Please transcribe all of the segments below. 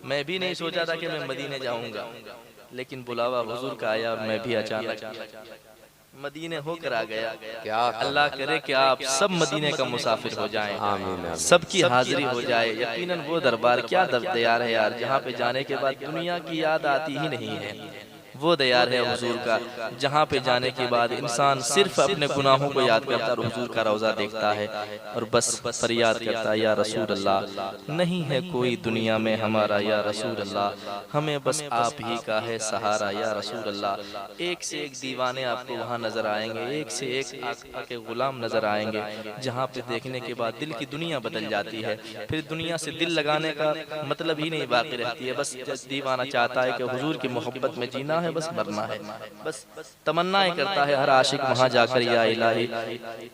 मैं भी नहीं सोचा था कि मैं मदीने जाऊंगा, लेकिन बुलावा हुजूर का आया और मैं भी अचानक मदीने होकर आ गया। क्या अल्लाह करे कि आप सब मदीने का मुसाफिर हो जाएं, आमीन सबकी हाजिरी हो जाए। यकीनन वो दरबार क्या दयार है यार, जहाँ पे जाने के बाद दुनिया की याद आती ही नहीं है। वो दयार है हुजूर का, जहाँ पे जाने के बाद इंसान सिर्फ अपने गुनाहों को याद करता और हुजूर का रोज़ा देखता है और बस फरियाद करता है, या रसूल अल्लाह नहीं है कोई दुनिया में हमारा, या रसूल अल्लाह हमें बस आप ही का है सहारा, या रसूल अल्लाह। एक से एक दीवाने आपको वहाँ नजर आएंगे, एक से एक आका के गुलाम नजर आएंगे, जहाँ पे देखने के बाद दिल की दुनिया बदल जाती है। फिर दुनिया से दिल लगाने का मतलब ही नहीं बाकी रहती है। बस दीवाना चाहता है कि हुजूर की मोहब्बत में जीना है, बस मरना है, बस तमन्नाएं करता है। हर आशिक वहां जाकर या इलाही,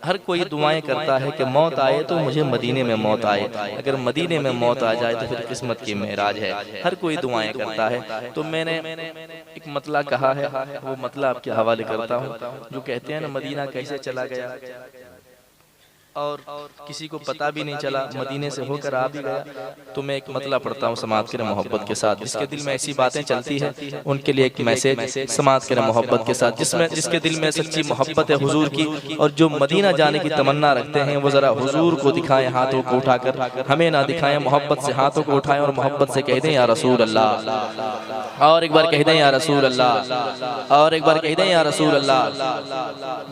हर कोई दुआएं करता है कि मौत आए तो मुझे मदीने में मौत आए, अगर मदीने में मौत आ जाए तो फिर किस्मत की मेराज है। हर कोई दुआएं करता है। तो मैंने एक मतला कहा है, वो मतला आपके हवाले करता हूँ, जो कहते हैं ना मदीना कैसे चला गया और किसी को पता भी नहीं चला, मदीने से होकर आ भी गया। तो मैं एक मतला पढ़ता हूँ समात करे मोहब्बत के साथ। जिसके दिल में ऐसी बातें चलती है उनके लिए एक मैसेज समात करे मोहब्बत के साथ, जिसमें जिसके दिल में सच्ची मोहब्बत है हुजूर की और जो मदीना जाने की तमन्ना रखते हैं, वो जरा हुजूर को दिखाएं हाथों को उठाकर, हमें ना दिखाएं। मोहब्बत से हाथों को उठाएं और मोहब्बत से कह दें या रसूल अल्लाह, और एक बार कह दें या रसूल अल्लाह, और एक बार कह दें या रसूल अल्लाह।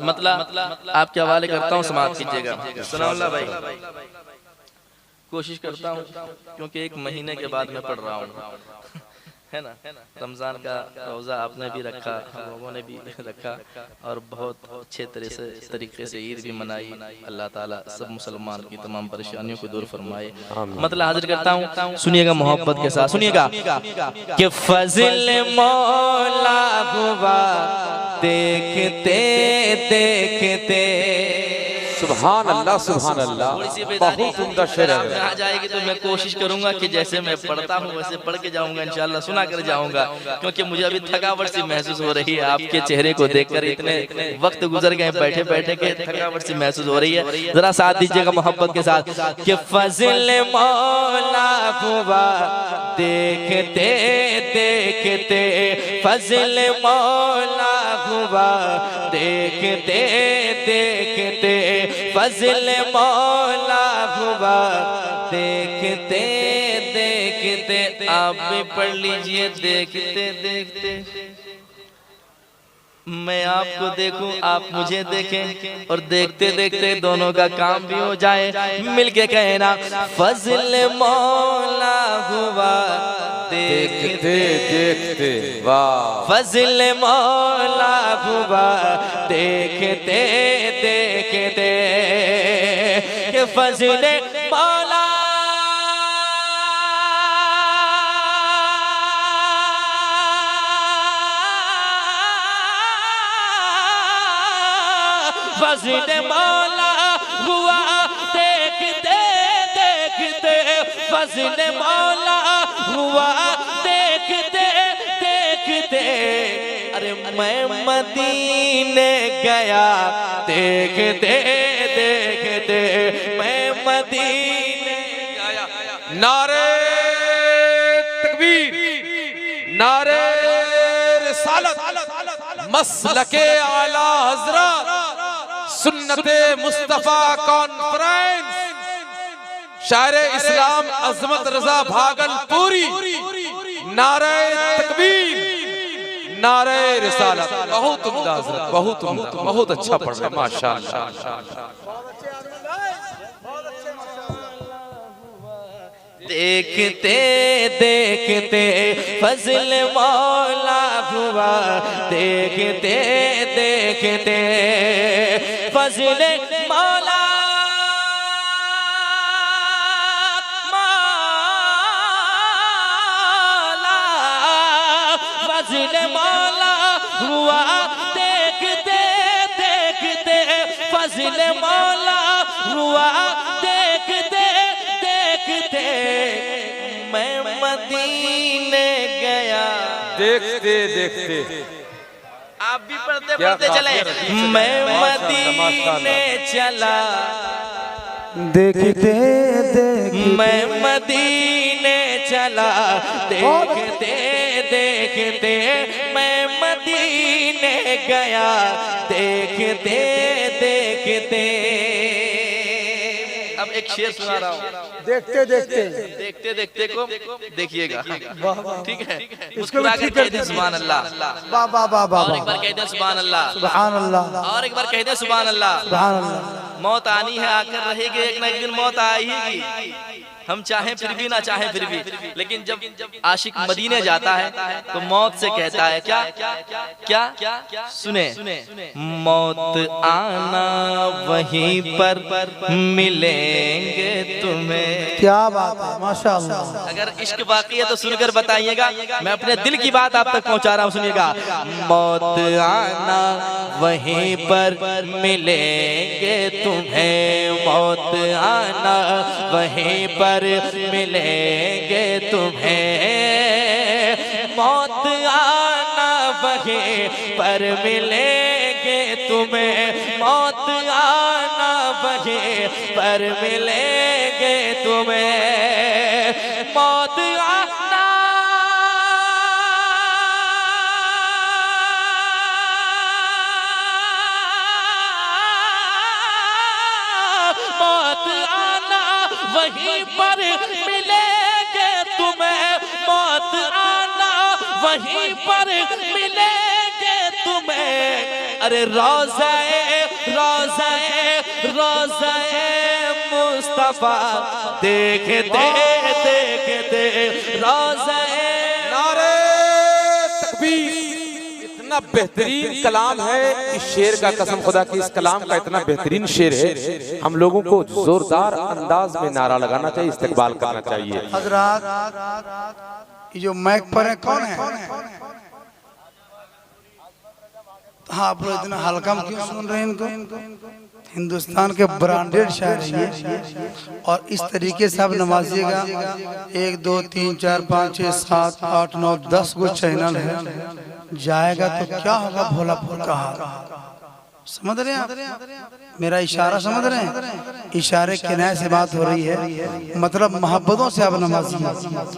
मतलब आपके हवाले करता हूँ, समात कीजिएगा। सनाउल्लाह भाई, कोशिश करता हूँ क्योंकि एक महीने के बाद मैं पढ़ रहा हूँ, है ना। रमज़ान का रोज़ा आपने भी रखा, हम लोगों ने भी रखा और बहुत अच्छे तरीके से ईद भी मनाई। अल्लाह ताला सब मुसलमान की तमाम परेशानियों को दूर फरमाए। मतलब हाजिर करता हूँ, सुनिएगा मोहब्बत के साथ, सुनिएगा कि फज़िल मौला हुआ देखते देखते। सुभान अल्लाह, सुभान अल्लाह, बहुत उम्दा शेर है। आ जाएगी तो मैं कोशिश करूंगा कि जैसे मैं पढ़ता हूँ वैसे पढ़ के जाऊंगा, इंशाल्लाह सुना कर जाऊंगा, क्योंकि मुझे अभी थकावट सी महसूस हो रही है आपके चेहरे को देखकर। इतने वक्त गुजर गए बैठे बैठे के, थकावट सी महसूस हो रही है। जरा साथ दीजिएगा मोहब्बत के साथ कि फज़िल मौला हुआ देखते देखते, फज़िल मौला हुआ देखते देखते, फज़िल मौला हुआ देखते देखते। आप भी पढ़ लीजिए देखते देखते। मैं आपको देखूं, आप मुझे देखें, और देखते देखते दोनों का काम भी हो जाए। मिलके कहना फज़िल मौला हुआ देखते देखते, वाह। फज़िल मौला हुआ देखते देखते, कि फज़िल मौला फज़िल मौला हुआ देखते देखते, फज़िल मौला हुआ देखते देखते। अरे मैं मदीने गया देखते देखते, मैं मदीने गया। नारे तकबीर, नारे रिसालत, मसलके आला हज़रत, सुन्नते मुस्तफा कॉन्फ्रेंस, शायर इस्लाम अज़मत रज़ा भागलपुरी। नारे तकबीर, नारे रिसालत। बहुत उम्दा हज़रत, बहुत उम्दा, बहुत अच्छा पढ़ रहे, माशाअल्लाह। देखते देखते फज़िल मौला हुआ देखते देखते, फज़िल मौला फज़िल मौला हुआ देखते देखते, फज़िल मौला हुआ देखते देखते। मैं मदीने गया देखते देखते, आप भी पढ़ते पढ़ते चले। मैं मदीने चला देखते देखते, मैं मदीने चला चला, देखते देखते मैं मदीने गया, देखते देखते। अब एक शेर सुना रहा हूँ, देखते देखते देखते देखते को देखिएगा, ठीक है? इसको मुस्कुरा भी कर ठीक कह कर दे सुभान अल्लाह, वाह वाह वाह वाह और एक बार कह दे सुभान अल्लाह, सुभान अल्लाह और एक बार कह दे सुभान अल्लाह। सुभान अल्लाह। मौत आनी है, आकर रहेगी, एक ना एक दिन मौत आएगी, हम चाहें फिर भी ना चाहें फिर भी। लेकिन जब आशिक मदीने जाता है तो मौत से कहता है क्या क्या? सुने, मौत आना वहीं पर मिलेंगे तुम्हें। क्या बात है, माशाअल्लाह। अगर इश्क बाकी है तो सुनकर बताइएगा, मैं अपने दिल की बात आप तक पहुंचा रहा हूं, सुनिएगा। मौत आना वहीं पर मिलेंगे तुम्हें, मौत आना वहीं पर मिलेंगे तुम्हें, मौत आना वहीं पर मिलेंगे तुम्हें, मौत आना वहीं पर मिलेंगे तुम्हें, मौत आना मौत आना वहीं पर मिलेंगे तुम्हें, मौत आना वहीं पर मिलेंगे तुम्हें। अरे रोज़ाए रोज़ाए रोज़ाए मुस्तफा देखते देखते, रोज़ाए नारे तकबीर। इतना बेहतरीन कलाम है इस शेर का, कसम खुदा की इस कलाम का इतना बेहतरीन शेर है, हम लोगों को जोरदार अंदाज में नारा लगाना चाहिए, इस्तकबाल करना चाहिए। हजरात, ये जो माइक पर है कौन है? हाँ, आप लोग इतना हल्का में क्यों सुन रहे हैं इनको? हिंदुस्तान के ब्रांडेड शायर ये, और इस तरीके से आप नवाजिएगा। 1 2 3 4 5 6 7 8 9 10 गो चैनल है, जाएगा तो क्या होगा भोलापुर का हाल। समझ रहे हैं आप मेरा इशारा? समझ रहे हैं? इशारे किनारे से बात हो रही है, मतलब मोहब्बतों से आप नवाजिए,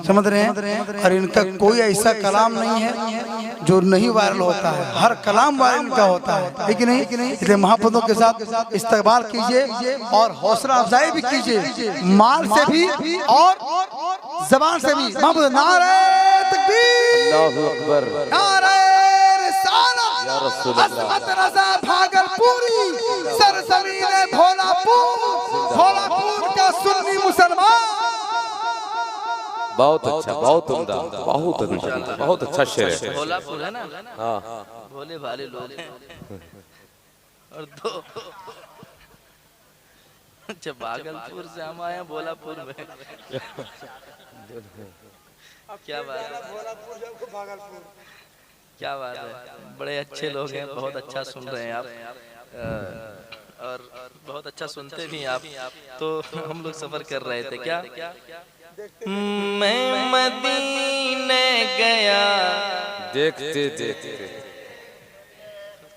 समझ रहे हैं? और इनका कोई ऐसा कलाम नहीं है जो नहीं वायरल होता है, हर कलाम वायरल इनका होता है, लेकिन नहीं, इसलिए मोहब्बतों के साथ इस्तकबाल कीजिए और हौसला अफजाई भी कीजिए, माल से भी और जबान से भी। नारे तकबीर, अल्लाहु अकबर, नारे रिसालत, या रसूल अल्लाह। अज़मत रज़ा भागलपुरी, सरज़मीन भोलापुर, भोलापुर का सुन्नी मुसलमान। बहुत अच्छा, बहुत उम्दा, बहुत अच्छा, बहुत अच्छा शेर है। भोलापुर है ना, हाँ, भोले भाले लोग हैं। और दो अच्छा, भागलपुर से हम आए हैं भोलापुर में। क्या बात है, क्या बात है, बड़े अच्छे लोग हैं, बहुत अच्छा सुन रहे हैं आप, और बहुत अच्छा सुनते भी हैं आप। तो हम लोग सफर कर रहे थे, क्या मैं मदीने गया, देखते देखते।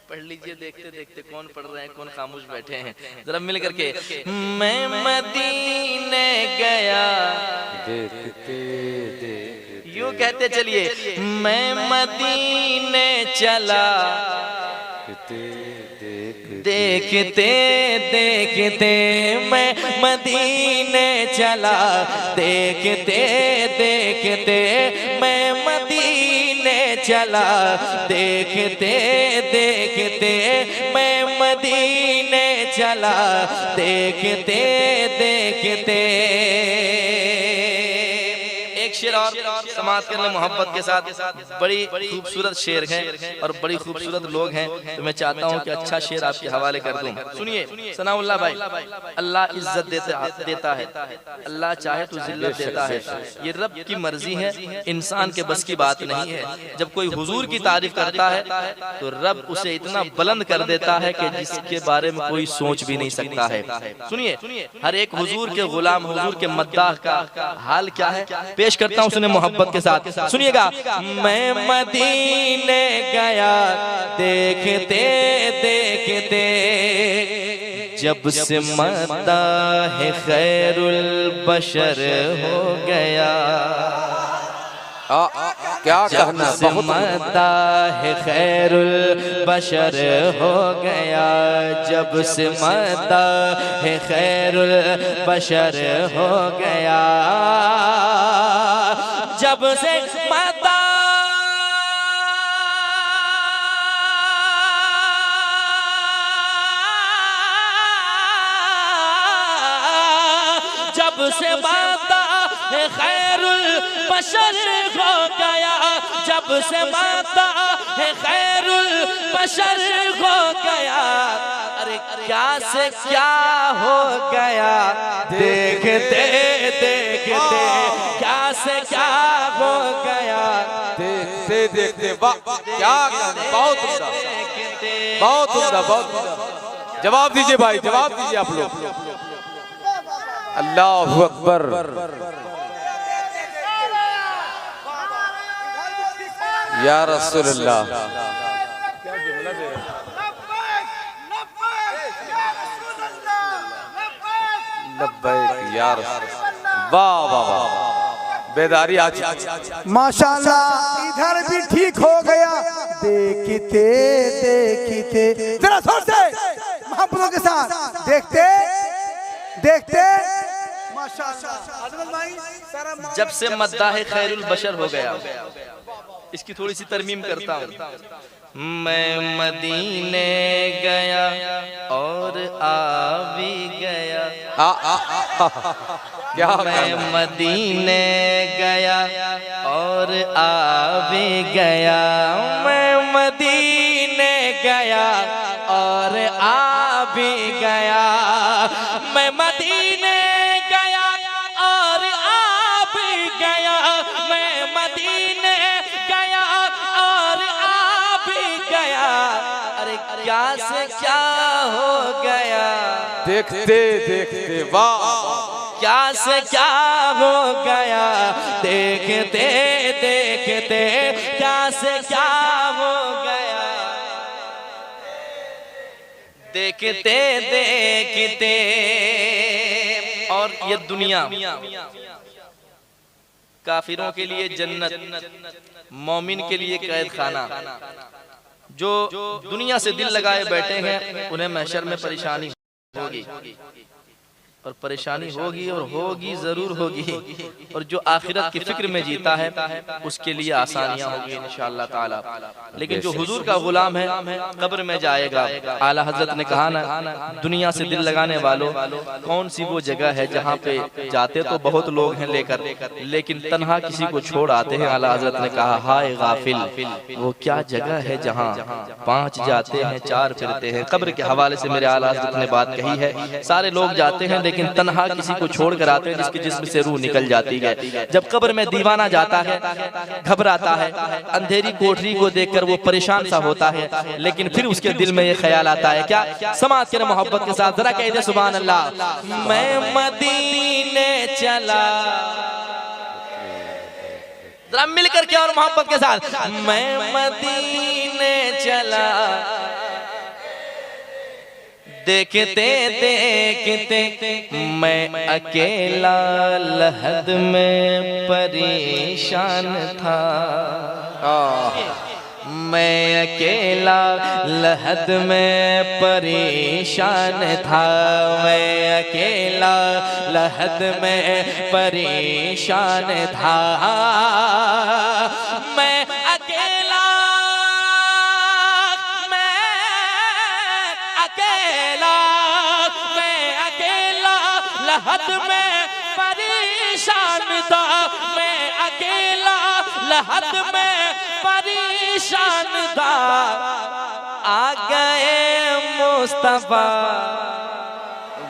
पढ़ लीजिए, देखते देखते। कौन पढ़ रहे हैं, कौन खामोश बैठे हैं, जरा मिल करके। मैं मदीने गया, देखते देखते, यूं कहते चलिए, मैं मदीने चला, देखते देखते मैं मदीने चला, देखते देखते मैं मदीने चला, देखते देखते मैं मदीने चला, देखते देखते। एक शेर और समाप्त कर ले मोहब्बत के साथ। बड़ी खूबसूरत शेर है और बड़ी खूबसूरत लोग हैं, तो मैं चाहता हूं कि अच्छा शेर आपके हवाले कर दूं। सुनिए सनाउल्लाह भाई, अल्लाह इज्जत देता है, अल्लाह चाहे तो जिल्लत देता है, ये रब की मर्जी है, इंसान के बस की बात नहीं है। जब कोई हुजूर की तारीफ करता है तो रब उसे इतना बुलंद कर देता है कि जिसके बारे में कोई सोच भी नहीं सकता है। सुनिए, हर एक हुजूर के गुलाम, हुजूर के मद्दाह का हाल क्या है, पेश करता हूं, सुने मोहब्बत के साथ, सुनिएगा। मैं मदीने गया, देखते देखते, जब से मद्दाह खैरुल बशर हो गया। क्या कहना, बहुत मदाह खैरुल बशर हो गया, जब से मदाह खैरुल बशर हो गया, जब से जब से मदाह खैरुल बशर हो गया, जब से मदाह खैरुल बशर हो गया, अरे क्या से क्या हो गया, देखते देखते क्या से क्या हो गया, देखते देखते। वाह क्या कहना, बहुत उम्दा, बहुत उम्दा, बहुत उम्दा। जवाब दीजिए भाई, जवाब दीजिए आप लोग। अल्लाहु अकबर। या रसूलल्लाह, लब्बैक या रसूलल्लाह। वाह वाह वाह, बेदारी आज माशाल्लाह। इधर भी ठीक हो गया, देखते देखते, जरा जोर से मोहब्बतों के साथ देखते देखते। माशाल्लाह। जब से मद्दाह खैरुल बशर हो गया, इसकी थोड़ी सी तरमीम करता हूँ। मैं मदीने गया और आ भी गया, क्या मैं मदीने गया और आ भी गया, मैं मदीने गया और आ भी गया, मैं मदीने गया और आ भी गया, मैं मदीने गया और आ भी गया, अरे क्या से क्या हो गया, देखते देखते। वाह क्या से क्या हो गया, देखते देखते क्या से क्या हो गया, देखते देखते। और ये दुनिया काफिरों के लिए जन्नत, मोमिन के लिए कैद खाना। जो दुनिया से दिल लगाए बैठे हैं उन्हें महशर में परेशानी होगी, और परेशानी होगी और होगी जरूर होगी, और जो आखिरत की फिक्र में जीता है उसके लिए आसानियां होगी इंशाअल्लाह ताला। लेकिन जो हुजूर का गुलाम है कब्र में जाएगा, आला हजरत ने कहा ना, दुनिया से दिल लगाने वालों, कौन सी वो जगह है जहाँ पे जाते तो बहुत लोग हैं लेकर, लेकिन तन्हा किसी को छोड़ आते हैं। आला हजरत ने कहा, हाय गाफिल, वो क्या जगह है जहाँ 5 जाते हैं 4 फिरते हैं। कब्र के हवाले से मेरे आला हजरत ने बात कही है, सारे लोग जाते हैं लेकिन तन्हा किसी को छोड़ कर आते हैं जिसके जिस्म से रूह निकल जाती है। जब कब्र में दीवाना जाता है, घबराता है, अंधेरी कोठरी को देखकर वो परेशान सा होता है, लेकिन फिर उसके दिल में ये ख्याल आता है, क्या समाज के मोहब्बत के साथ जरा कह दे सुभान अल्लाह। मैं मदीने चला, जरा मिलकर के और मोहब्बत के साथ, मैं मदीने चला, देखते देखते मैं अकेला लहद में परेशान था, मैं अकेला लहद में परेशान था, मैं अकेला लहद में परेशान था, मैं अकेला लहद में परेशान था, मैं अकेला लहद में परेशान था, आ गए मुस्तफा,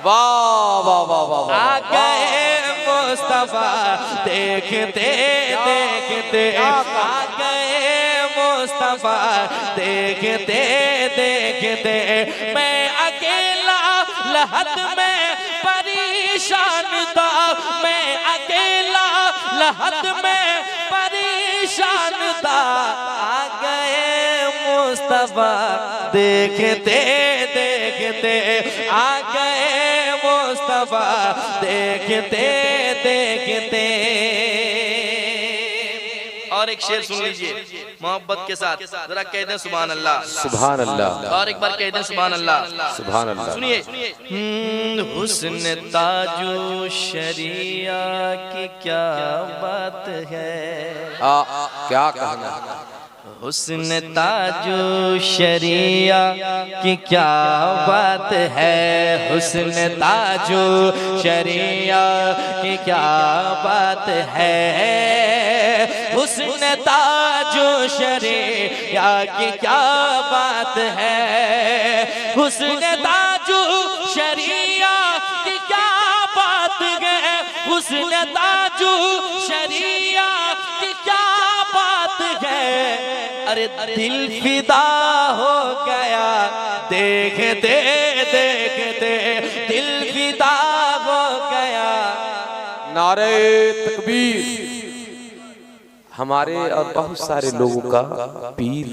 वाह वाह वाह वाह, आ गए मुस्तफा, देखते देखते आ गए मुस्तफा, देखते देखते मैं अकेला लहद में परेशान था, मैं अकेला लहद में परेशान था, आ गए मुस्तफा, देखते देखते आ गए मुस्तफा, देखते देखते। और एक शेर सुन लीजिए मोहब्बत के साथ, जरा कह दें सुभान अल्लाह। सुभान अल्लाह। और एक बार कह दें सुभान अल्लाह। सुभान अल्लाह। सुनिए, हुस्न ताजो शरिया की क्या बात है, क्या कहना, हुस्न ताजो शरिया की क्या बात है, हुस्न ताजो शरिया की क्या बात है, हुस्न ताजो शरिया की क्या बात है, हुस्न ताजो शरिया की क्या बात है, हुस्न ताजो शरिया की क्या बात है। अरे दिल फिदा हो गया देखते देखते, दिल फिदा हो गया। नारे तकबीर। हमारे और बहुत सारे लोगों का पीर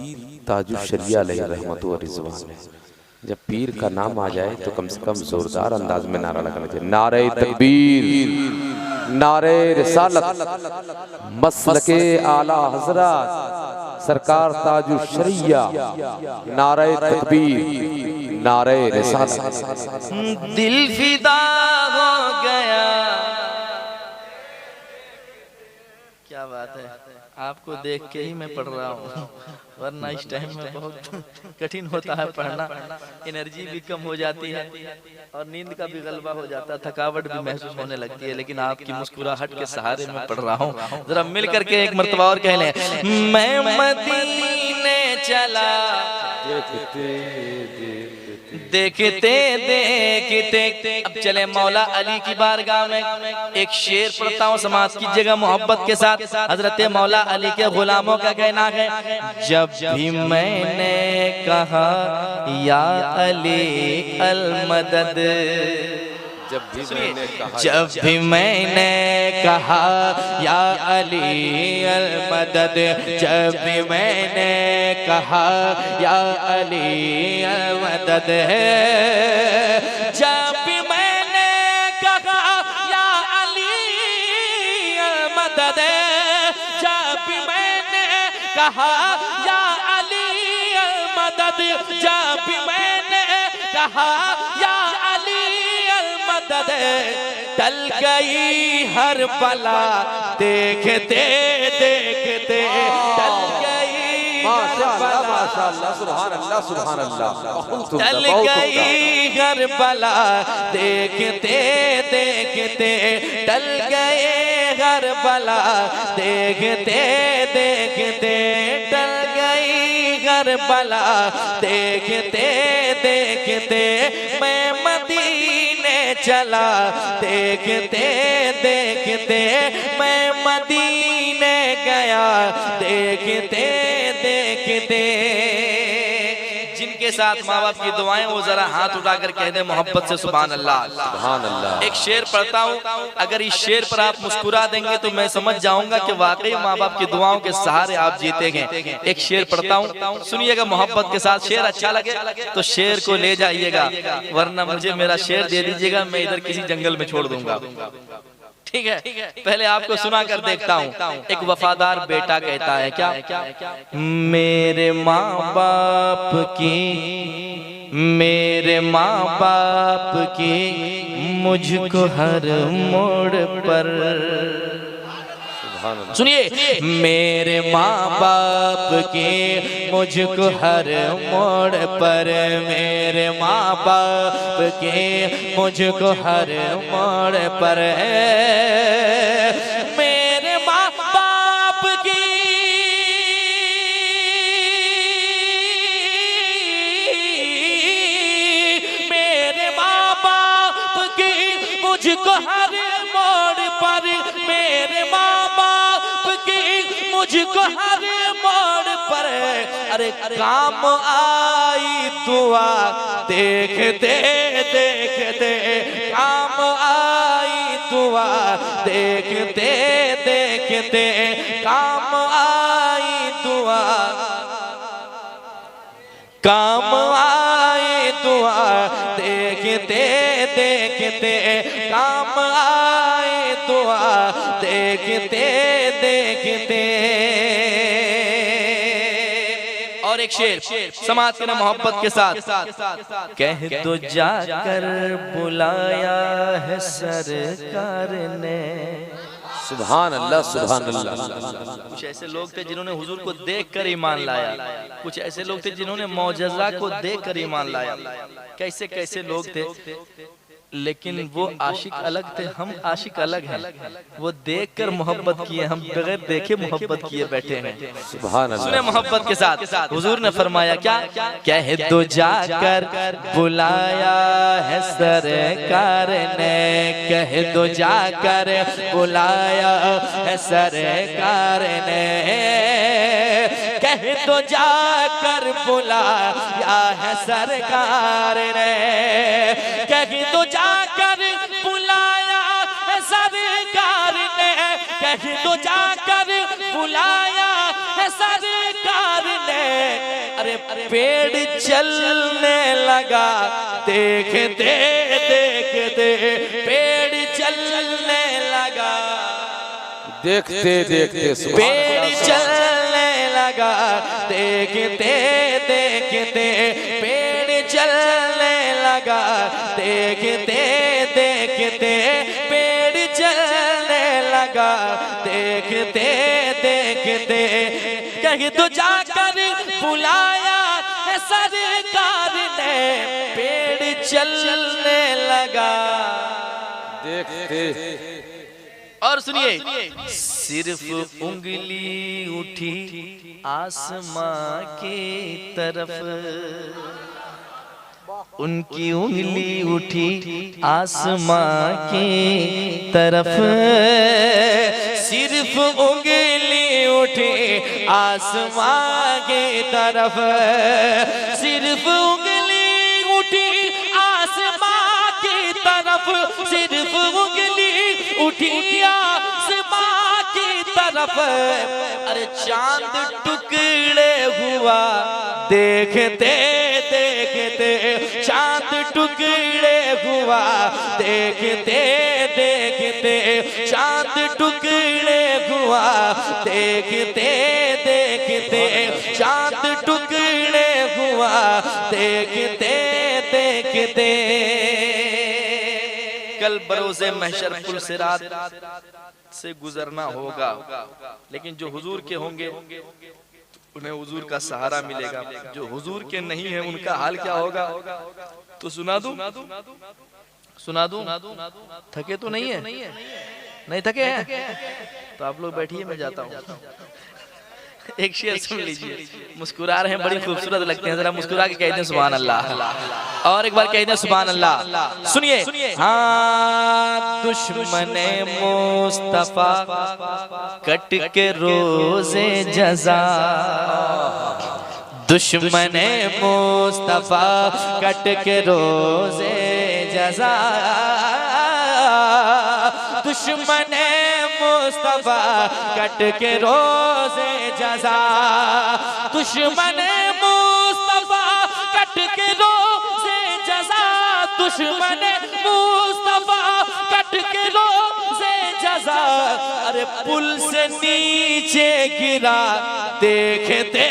ताजुल शरिया अलैहि रहमत व रिज़वान है। जब पीर का नाम आ जाए तो कम से कम जोरदार अंदाज में नारा लगाना चाहिए। नारे तकबीर, नारे रिसालत, मसलके आला हजरत सरकार ताजुल शरिया, नारे तकबीर, नारे रिसालत। दिल फिदा हो गया। क्या बात है, आपको देख के ही मैं पढ़ रहा हूँ, वरना इस टाइम में बहुत कठिन होता है पढ़ना, एनर्जी भी कम हो जाती है और नींद का भी गलबा हो जाता है, थकावट भी महसूस होने लगती है, लेकिन आपकी मुस्कुराहट के सहारे मैं पढ़ रहा हूँ। जरा मिल करके एक मर्तबा और कह लें, मैं मदीने चला देखते देखते। अब चले मौला अली की बारगाह में एक शेर पढ़ता हूँ, समाज की जगह मोहब्बत के साथ। हजरत मौला अली के गुलामों का कहना है, जब भी मैंने कहा या अली अल मदद, जब भी मैंने कहा या अली अल मदद, जब भी मैंने कहा या अली अल मदद है, जब भी मैंने कहा या अली अल मदद है, जब भी मैंने कहा या अली अल मदद, जब भी मैंने कहा या टल गई हर बला देखते देखते, टल गई माशाअल्लाह माशाअल्लाह, सुभान अल्लाह सुभान अल्लाह। टल गई हर बला देखते देखते, टल गए हर बला देखते देखते, टल गई हर बला देखते देखते। मैं मदीने चला देखते देखते, मैं मदीने गया देखते देखते। जिनके साथ माँ बाप की दुआएं, वो जरा हाथ उठाकर कह दे मोहब्बत से सुभान अल्लाह। सुभान अल्लाह। एक शेर पढ़ता हूँ, अगर इस शेर पर आप मुस्कुरा देंगे तो मैं समझ जाऊंगा कि वाकई माँ बाप की दुआओं के सहारे आप जीतेंगे। एक शेर पढ़ता हूँ, सुनिएगा मोहब्बत के साथ। शेर अच्छा लगे तो शेर को ले जाइएगा, वरना मुझे मेरा शेर दे दीजिएगा, मैं इधर किसी जंगल में छोड़ दूंगा। ठीक है, पहले आपको सुना कर देखता हूँ। एक वफादार बेटा कहता है क्या, मेरे माँ बाप की, मेरे माँ बाप की मुझको हर मोड़ पर, सुनिए, मेरे माँ बाप के मुझको हर मोड़ पर, मेरे माँ बाप के मुझको हर मोड़ पर, मेरे माँ बाप की, मेरे माँ बाप की मुझको हर मोड़ पर, मेरे माँ बाप की मुझको हर मोड़ पर। अरे काम आई दुआ देखते देखते, काम आई दुआ देखते देखते, काम आई दुआ, काम आई दुआ देखते देखते, काम आई दुआ देखते देखते। और एक शेर समाज के मोहब्बत के साथ, कह तो जाकर बुलाया है सरकार ने। सुभान अल्लाह, सुभान अल्लाह। कुछ ऐसे लोग थे जिन्होंने हुजूर को देखकर ईमान लाया, कुछ ऐसे लोग थे जिन्होंने मौजज़ा को देखकर ईमान लाया। कैसे कैसे लोग थे, लेकिन वो आशिक अलग थे, हम आशिक अलग हैं। वो देखकर मोहब्बत किए, हम बगैर देखे मोहब्बत किए बैठे हैं। सुभान अल्लाह। सुने मोहब्बत के साथ हुजूर ने फरमाया क्या, कह दो जाकर बुलाया है सरकार ने, कह दो जाकर बुलाया है सरकार ने, कह दो जाकर बुलाया है सरकार ने, कह दो जाकर बुलाया है सरकार ने, कह दो जाकर बुलाया है सरकार ने। अरे पेड़ चलने लगा देखते देखते, पेड़ चलने लगा देखते देखते, पेड़ चलने लगा देखते देखते, पेड़ चलने लगा देखते देखते, पेड़ चलने लगा देखते देखते, कह तो जाकर बुलाया है सरकार ने, पेड़ चलने लगा देखते। और सुनिए, सिर्फ उंगली उठी आसमां की तरफ, उनकी उंगली उठी आसमां की तरफ, सिर्फ उंगली उठी आसमां की तरफ, सिर्फ उंगली उठी आसमां की तरफ, सिर्फ उंगली उठी आसमां की तरफ। अरे चांद टुकड़े हुआ देखते देखते, चांद टुकड़े हुआ देखते देखते, चांद टुकड़े हुआ देखते देखते, चांद टुकड़े हुआ देखते देखते। कल बरोज़े महशर पुल सिरात से गुजरना होगा, लेकिन जो हुजूर के होंगे उन्हें हुजूर का सहारा मिलेगा, जो हुजूर के नहीं है उनका हाल क्या होगा। तो सुना दूं, सुना दूं, थके तो नहीं है, नहीं थके हैं तो आप लोग बैठिए, मैं जाता हूँ। एक शेर सुन लीजिए, मुस्कुरा रहे हैं, बड़ी खूबसूरत लगते हैं, जरा मुस्कुरा के कह दें सुभान अल्लाह, और एक बार कह दें सुभान अल्लाह। सुनिए, हाँ दुश्मने मुस्तफा कट के रोज़े जज़ा, दुश्मने मुस्तफा कट के रोज़े जज़ा, दुश्मने मुस्तफा कट के रोज़े जज़ा, दुश्मने मुस्तफा कट के रोज़े जज़ा, दुश्मने मुस्तफा कट के रोज़े जज़ा। अरे पुल से नीचे गिरा देखते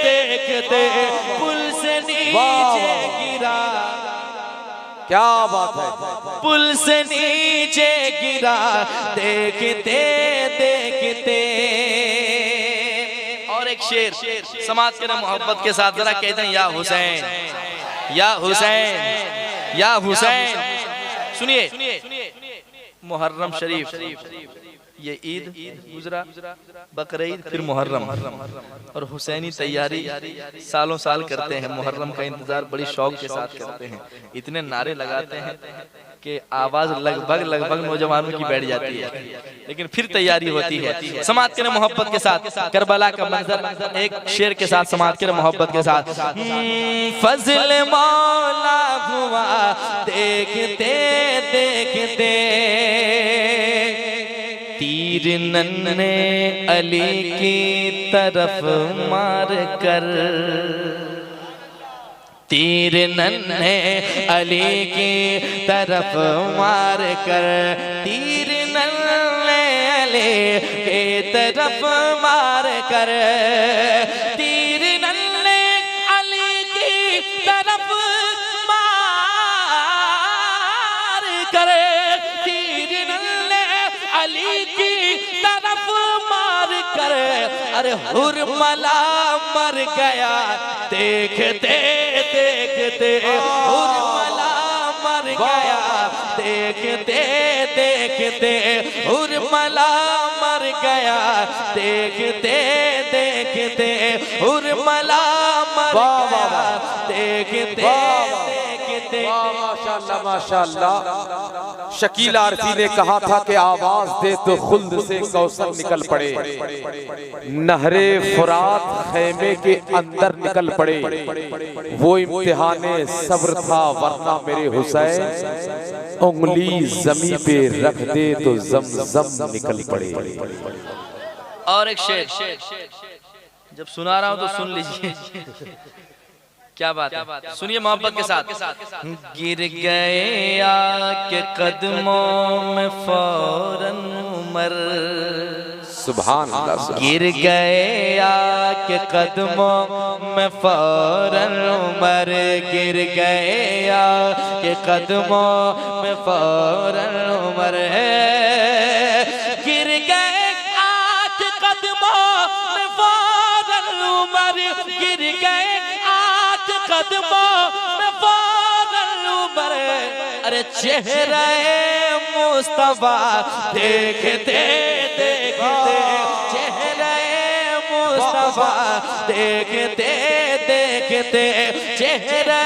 देखते, पुल से नीचे गिरा, क्या बात है, पुल से नीचे गिरा देखते देखते। और एक शेर समाज के मोहब्बत के साथ, जरा कहते हैं या हुसैन, या हुसैन, या हुसैन। सुनिए, मुहर्रम शरीफ, ये ईद गुजरा, बकरीद, फिर मुहर्रम, और हुसैनी तैयारी सालों साल करते हैं, मुहर्रम का इंतजार बड़ी शौक के साथ करते हैं, इतने नारे लगाते हैं कि आवाज लगभग नौजवानों की बैठ जाती है, लेकिन फिर तैयारी होती है। समाज के मोहब्बत के साथ करबला का मंजर एक शेर के साथ, समाज के मोहब्बत के साथ, फजल मौला हुआ देखते देखते, तीर नन्हे अली की तरफ मार कर, तीर नन्हे अली की तरफ मार कर, तीर नन्हे अली की तरफ मार कर, तीर नन्हे की तरफ मार कर अरे हुरमला मर गया, देखते देखते हुरमला मर गया, देखते देखते हुरमला मर गया, देखते देखते हुरमला मर गया, देखते देखते। माशाअल्लाह माशाअल्लाह। शकील आरफी ने कहा था कि आवाज दे तो खुल्द से कौसर निकल पड़े, नहरे फुरात खैमे के अंदर निकल पड़े, वो इम्तिहाने सब्र था वरना मेरे हुसैन उंगली जमी पे रख दे तो जमजम निकल पड़े। और एक शेर जब सुना रहा हूं तो सुन लीजिए, क्या बात है, सुनिए मोहब्बत के साथ। गिर गए आके कदमों में फौरन उमर, सुभान अल्लाह। गिर गए आके कदमों में फौरन उमर, गिर गए आके कदमों में फौरन उमर है, गिर गए आके कदमों में फौरन उमर, गिर गए आके कदमों में फौरन उमर। अरे चेहरा मुस्तफा देखते देखते, चेहरा मुस्तफा देखते देखते, चेहरा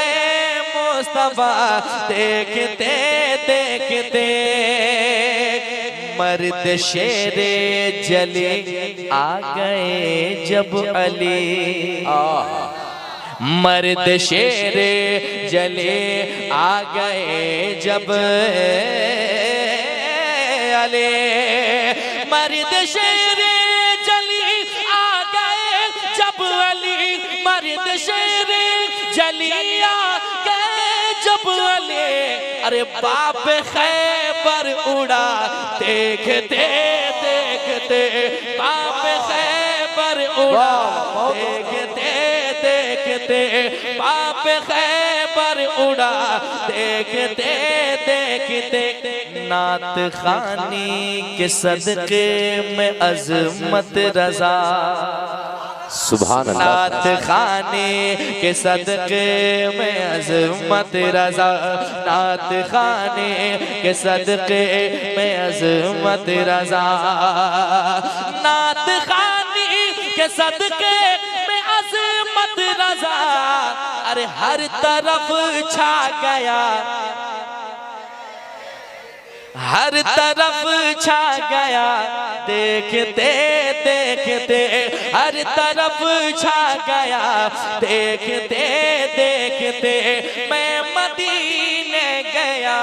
मुस्तफा देखते देखते, मर्द शेरे जले आ गए जब अली, मर्द शेरे जले आ गए जब अली, मर्द शेरे जली आ गए जब अली, मर्द शेरे जली आ गए जब अली। अरे बाप खैबर उड़ा देखते देखते, बाप खैबर उड़ा देखते देखते, बाप खैबर उड़ा देखते देखते, नात खानी के सदके में अजमत रजा, सुभान अल्लाह। नात खाने के सदके में अजमत रजा, नात खाने के सदके में अजमत रजा, नात खाने के सदके में अजमत रजा। अरे हर तरफ छा गया, हर तरफ छा गया, देखते देखते हर तरफ छा गया, देखते देखते मैं मदीने गया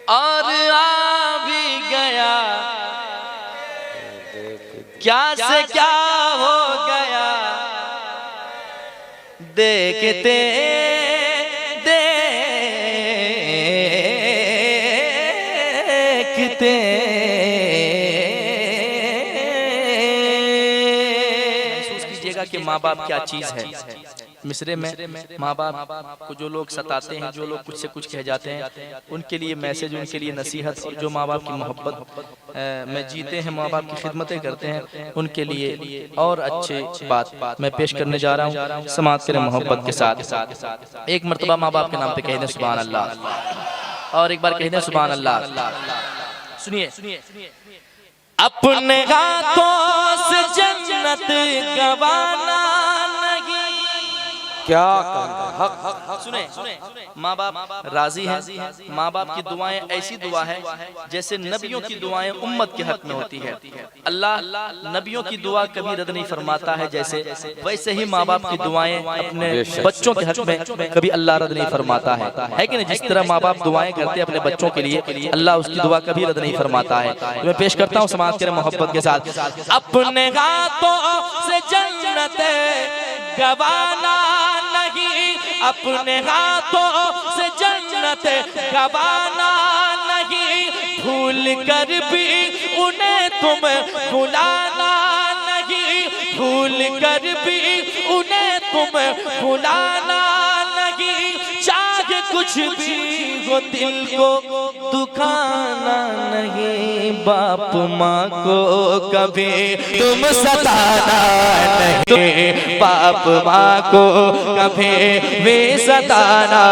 और आ भी गया, क्या से क्या हो गया, देखते देखते। महसूस कीजिएगा कि माँ बाप क्या चीज है। मिसरे में माँ बाप को जो लोग सताते हैं, जो लोग कुछ से कुछ कह जाते हैं, उनके लिए मैसेज, उनके लिए नसीहत, और जो माँ बाप की मोहब्बत में जीते हैं, माँ बाप की खिदमतें करते हैं, उनके लिए और अच्छे बात मैं पेश करने जा रहा हूँ। समाअत करें मोहब्बत के साथ। एक मरतबा माँ बाप के नाम पे कह दें सुभान अल्लाह, और एक बार कह दें सुभान अल्लाह। सुनिए, अपने हाथों से जन्नत गवाना नहीं। क्या सुने, माँ बाप राजी हैं, माँ बाप की दुआएं ऐसी दुआ है जैसे नबियों की दुआएं उम्मत के हक में होती है। अल्लाह नबियों की दुआ कभी रद्द नहीं फरमाता है, जैसे वैसे ही माँ बाप की दुआएं अपने बच्चों के हक में कभी अल्लाह रद्द नहीं फरमाता है कि नहीं। जिस तरह माँ बाप दुआएं करते हैं अपने बच्चों के लिए, अल्लाह उसकी दुआ कभी रद्द नहीं फरमाता है। तो मैं पेश करता हूँ समाअत करें मोहब्बत के साथ। अपने हाथों से जन्नत गवाना नहीं, अपने हाथों से जन्नत गवाना नहीं, भूल कर भी उन्हें तुम भुलाना नहीं, भूल कर भी उन्हें तुम भुलाना नहीं। चाहे कुछ कुछ भी हो दिल को दुखाना नहीं, बाप माँ को कभी तुम सताना नहीं, बाप माँ को कभी भी सताना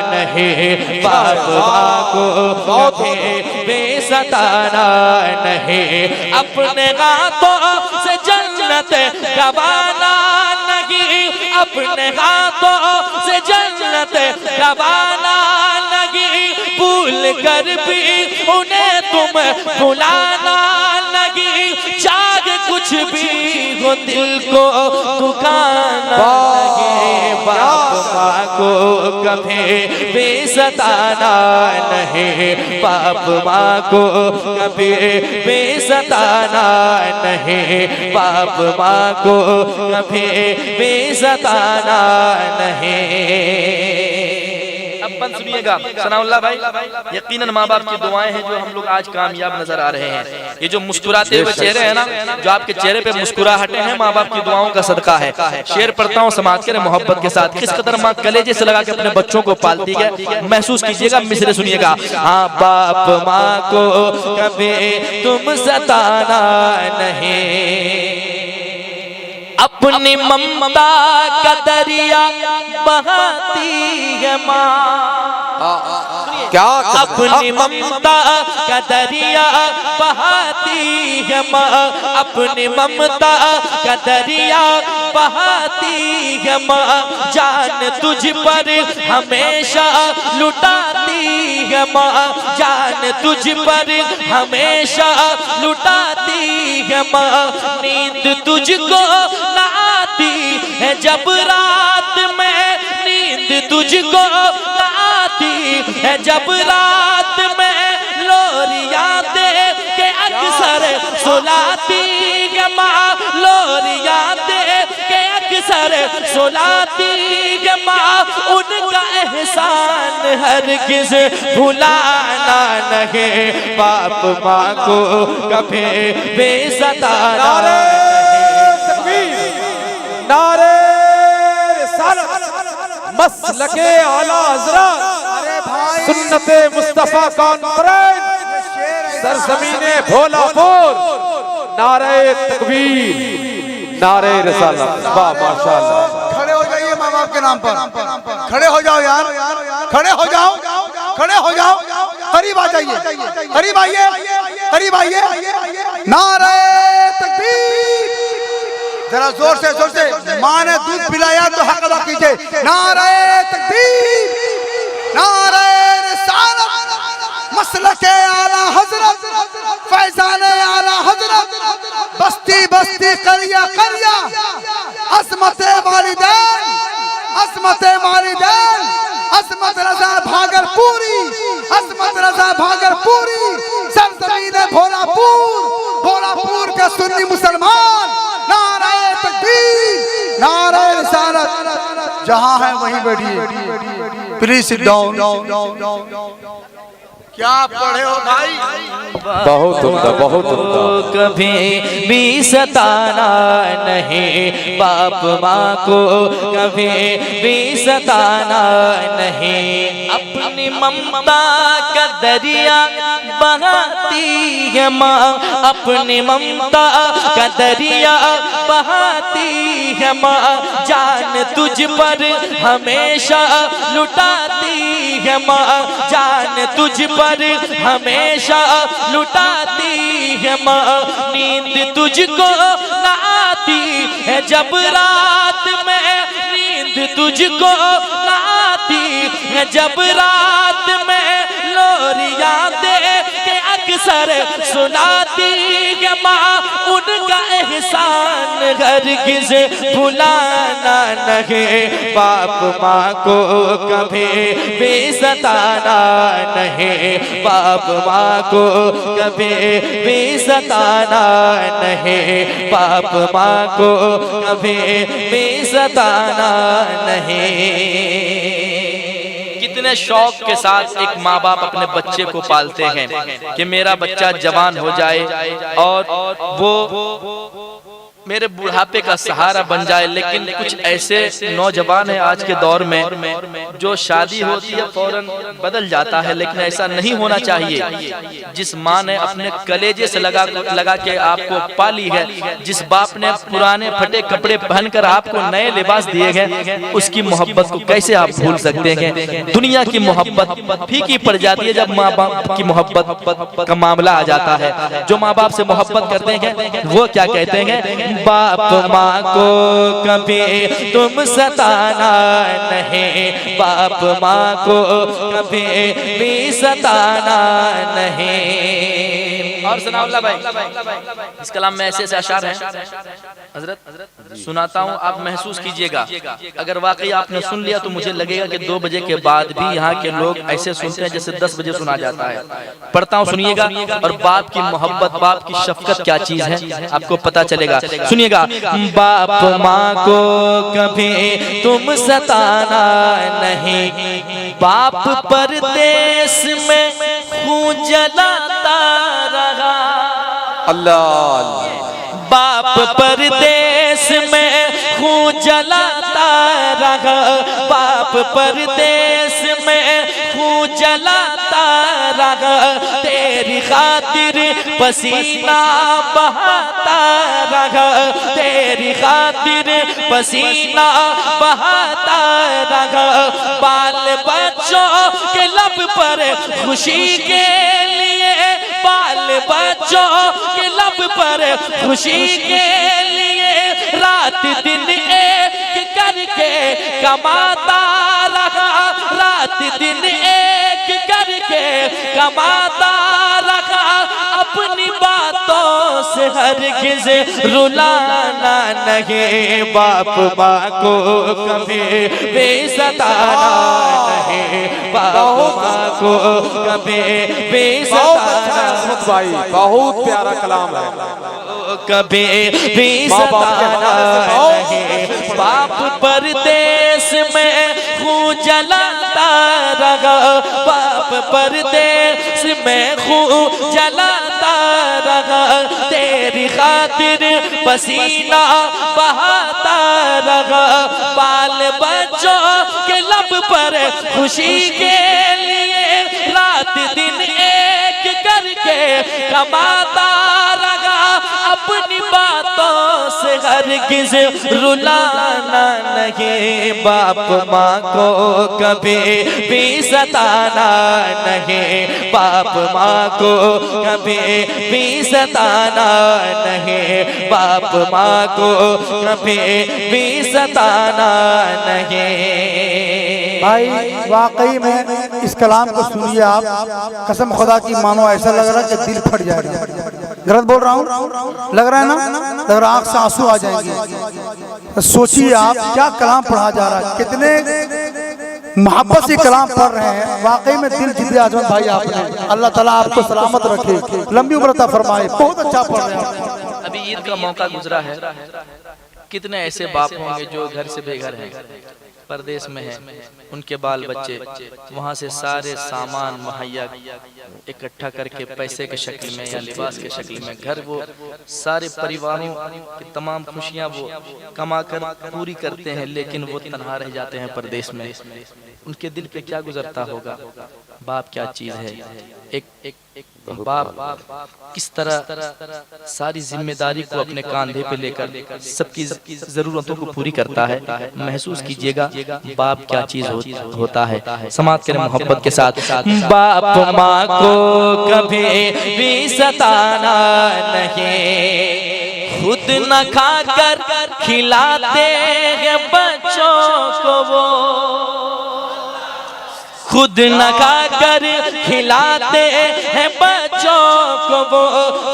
नहीं, बाप माँ को कभी भी सताना नहीं, अपने हाथों से जन्नत गवाना नहीं, अपने हाथों से जन्नत गवाना नहीं, भूल कर भी उन्हें तुम भुलाना नहीं, चाह कुछ भी हो दिल को दुखाना नहीं, बाप माँ को कभी भी सताना नहीं, बाप माँ को कभी भी सताना नहीं, बाप माँ को कभी भी सताना नहीं। अब बंद सुनिएगा सनाउल्लाह भाई, यकीनन माँ बाप की दुआएं हैं जो हम लोग आज कामयाब नजर आ रहे हैं। ये जो मुस्कुराते हुए चेहरे हैं ना, जो आपके चेहरे पे मुस्कुराहटें हैं, माँ बाप की दुआओं का सदका है। शेर पढ़ता हूँ समाज के मोहब्बत के साथ, किस कदर माँ कलेजे से लगा के अपने बच्चों को पालती है, महसूस कीजिएगा, मिसरे सुनिएगा। हाँ, बाप माँ को कभी तुम सताना नहीं, अपनी ममता का दरिया बहाती है माँ, क्या अपनी ममता का दरिया बहाती है माँ, अपनी ममता का दरिया बहाती है माँ, जान तुझ पर हमेशा लुटाती है माँ, जान तुझ पर हमेशा लुटाती है माँ, नींद तुझको ना आती है जब रात में, नींद तुझको ना आती है जब रात में, लोरियां दे के अक्सर सुलाती है माँ, लोरियां दे के अक्सर सुलाती है माँ, उनका एहसान हरगिज़ भुलाना नहीं, बाप माँ को कभी भी सताना नहीं। नारे रिसालत मसलके आला हज़रत सुन्नते मुस्तफा कॉन्फ्रेंस सरज़मीने भोलापुर, नारे तकबीर, नारे रिसालत। वाह माशाअल्लाह। खड़े हो जाइए माँ बाप के नाम पर, खड़े हो जाओ यार, खड़े हो जाओ, खड़े हो जाओ, करीब आ जाइए, करीब आइए, करीब आइए, नारे तकबीर, जरा जोर से माँ ने दूध पिलाया तो हक अदा कीजिए, नारे तकबीर, नारे रिसालत, मसलके आला हज़रत, फैज़ाने आला हज़रत, बस्ती बस्ती करिया करिया, अस्मते वालिदैन, अस्मते वालिदैन, अस्मत रज़ा भागलपुरी, अस्मत रज़ा भागलपुरी, सरज़मीने भोलापुर, भोलापुर के सुन्नी मुसलमान, नारे तकबीर, नारे रिसालत। जहाँ है वहीं बैठिए, प्लीज सिट डाउन। क्या पढ़े हो भाई? बहुत उम्दा, बहुत उम्दा। कभी भी सताना नहीं, बाप माँ को कभी भी सताना नहीं, अपनी ममता का दरिया बहाती है माँ, अपनी ममता का दरिया बहाती है माँ, जान तुझ पर हमेशा लुटाती है माँ, जान तुझ पर हमेशा लुटाती है माँ, नींद तुझको ना आती है जब रात में, नींद तुझको ना आती है जब रात में, लोरियां दे के अक्सर सुनाती है माँ, उनका एहसान हरगिज़ भुलाना नहीं, बाप माँ को कभी भी सताना नहीं, बाप माँ को कभी भी सताना नहीं, बाप माँ को कभी भी सताना नहीं। कितने शौक के साथ एक माँ बाप अपने बच्चे को पालते हैं कि मेरा बच्चा जवान हो जाए और वो मेरे बुढ़ापे का सहारा बन जाए। लेकिन कुछ ऐसे नौजवान हैं आज के दौर में जो शादी होती है फौरन बदल जाता है, लेकिन ऐसा नहीं होना चाहिए। जिस माँ ने अपने कलेजे से लगा के आपको पाली है, जिस बाप ने पुराने फटे कपड़े पहनकर आपको नए लिबास दिए हैं, उसकी मोहब्बत को कैसे आप भूल सकते हैं। दुनिया की मोहब्बत फीकी पड़ जाती है जब माँ बाप की मोहब्बत का मामला आ जाता है। जो माँ बाप से मोहब्बत करते हैं वो क्या कहते हैं, बाप माँ को कभी तुम सताना नहीं, बाप माँ को कभी भी सताना नहीं। और सनाउल्लाह भाई, इस कलाम में ऐसे अशार हैं हजरत सुनाता हूँ, आप महसूस कीजिएगा। अगर वाकई आपने सुन लिया तो मुझे लगेगा कि 2 बजे के बाद भी यहाँ के लोग ऐसे सुनते हैं जैसे 10 बजे सुना जाता है। पढ़ता हूँ, सुनिएगा। और बाप की मोहब्बत, बाप की शफकत क्या चीज है आपको पता चलेगा। सुनिएगा, बाप माँ को कभी तुम सताना नहीं, बाप परदेश में खून जलाता रहा। अल्लाह, बाप परदेश में खून जलाता रहा, बाप परदेश में खून जलाता रहा। तेरी खातिर पसीना बहाता रहा, तेरी खातिर पसीना बहाता रहा। बाल बच्चों के लब पर खुशी के लिए, बाल बच्चों के लब पर खुशी के लिए, रात दिन एक करके कमाता रहा, रात दिन एक करके कमाता रहा। अपनी बातों से हरगिज़ रुलाना नहीं, बाप माँ को कभी भी सताना नहीं, बाप माँ को कभी भी सताना। भाई बहुत प्यारा कलाम है, कभी भी सताना नहीं। बाप परदेश में खून जलाता रहा, बाप परदेश में खून जलाता रहा। तेरी खातिर पसीना बहाता रहा, बाल बच्चों के लब पर खुशी के लिए, रात दिन एक करके कमाता रहा। अपनी बातों से हरगिज़ रुलाना नहीं, बाप माँ को कभी भी सताना नहीं, बाप माँ को कभी भी सताना नहीं, बाप माँ को कभी भी सताना नहीं। भाई वाकई में इस कलाम को सुनिए आप, कसम खुदा की मानो ऐसा लग रहा है कि दिल फट जाएगा। गलत बोल रहा हूँ? लग रहा है ना? लग रहा आँख से आंसू आ जाएंगे। तो सोचिए आप क्या कलाम पढ़ा जा रहा है, कितने मोहब्बत से कलाम पढ़ रहे हैं। वाकई में दिल जीत लिया आजमत भाई आपने। अल्लाह ताला आपको सलामत रखे, लंबी उम्र अता फरमाए। बहुत अच्छा पढ़ रहे हैं। अभी ईद का मौका गुजरा है, कितने ऐसे बाप होंगे जो घर से बेघर हैं, परदेश में हैं, उनके बाल बच्चे वहाँ से सारे सामान मुहैया इकट्ठा करके पैसे के शक्ल में या लिबास के शक्ल में घर, वो सारे परिवारों की तमाम खुशियाँ वो कमा कर पूरी करते हैं, लेकिन वो तन्हा रह जाते हैं परदेश में। उनके दिल पे क्या गुजरता होगा। बाप क्या चीज़ है। एक बाप किस तरह सारी जिम्मेदारी को अपने कांधे पे लेकर सबकी जरूरतों को पूरी करता है। महसूस कीजिएगा बाप क्या चीज होता है। समाज के मोहब्बत के साथ बाप माँ को कभी भी सताना नहीं, खुद न खाकर खिलाते हैं बच्चों को वो, खुद न खाकर खिलाते हैं बच्चों को वो,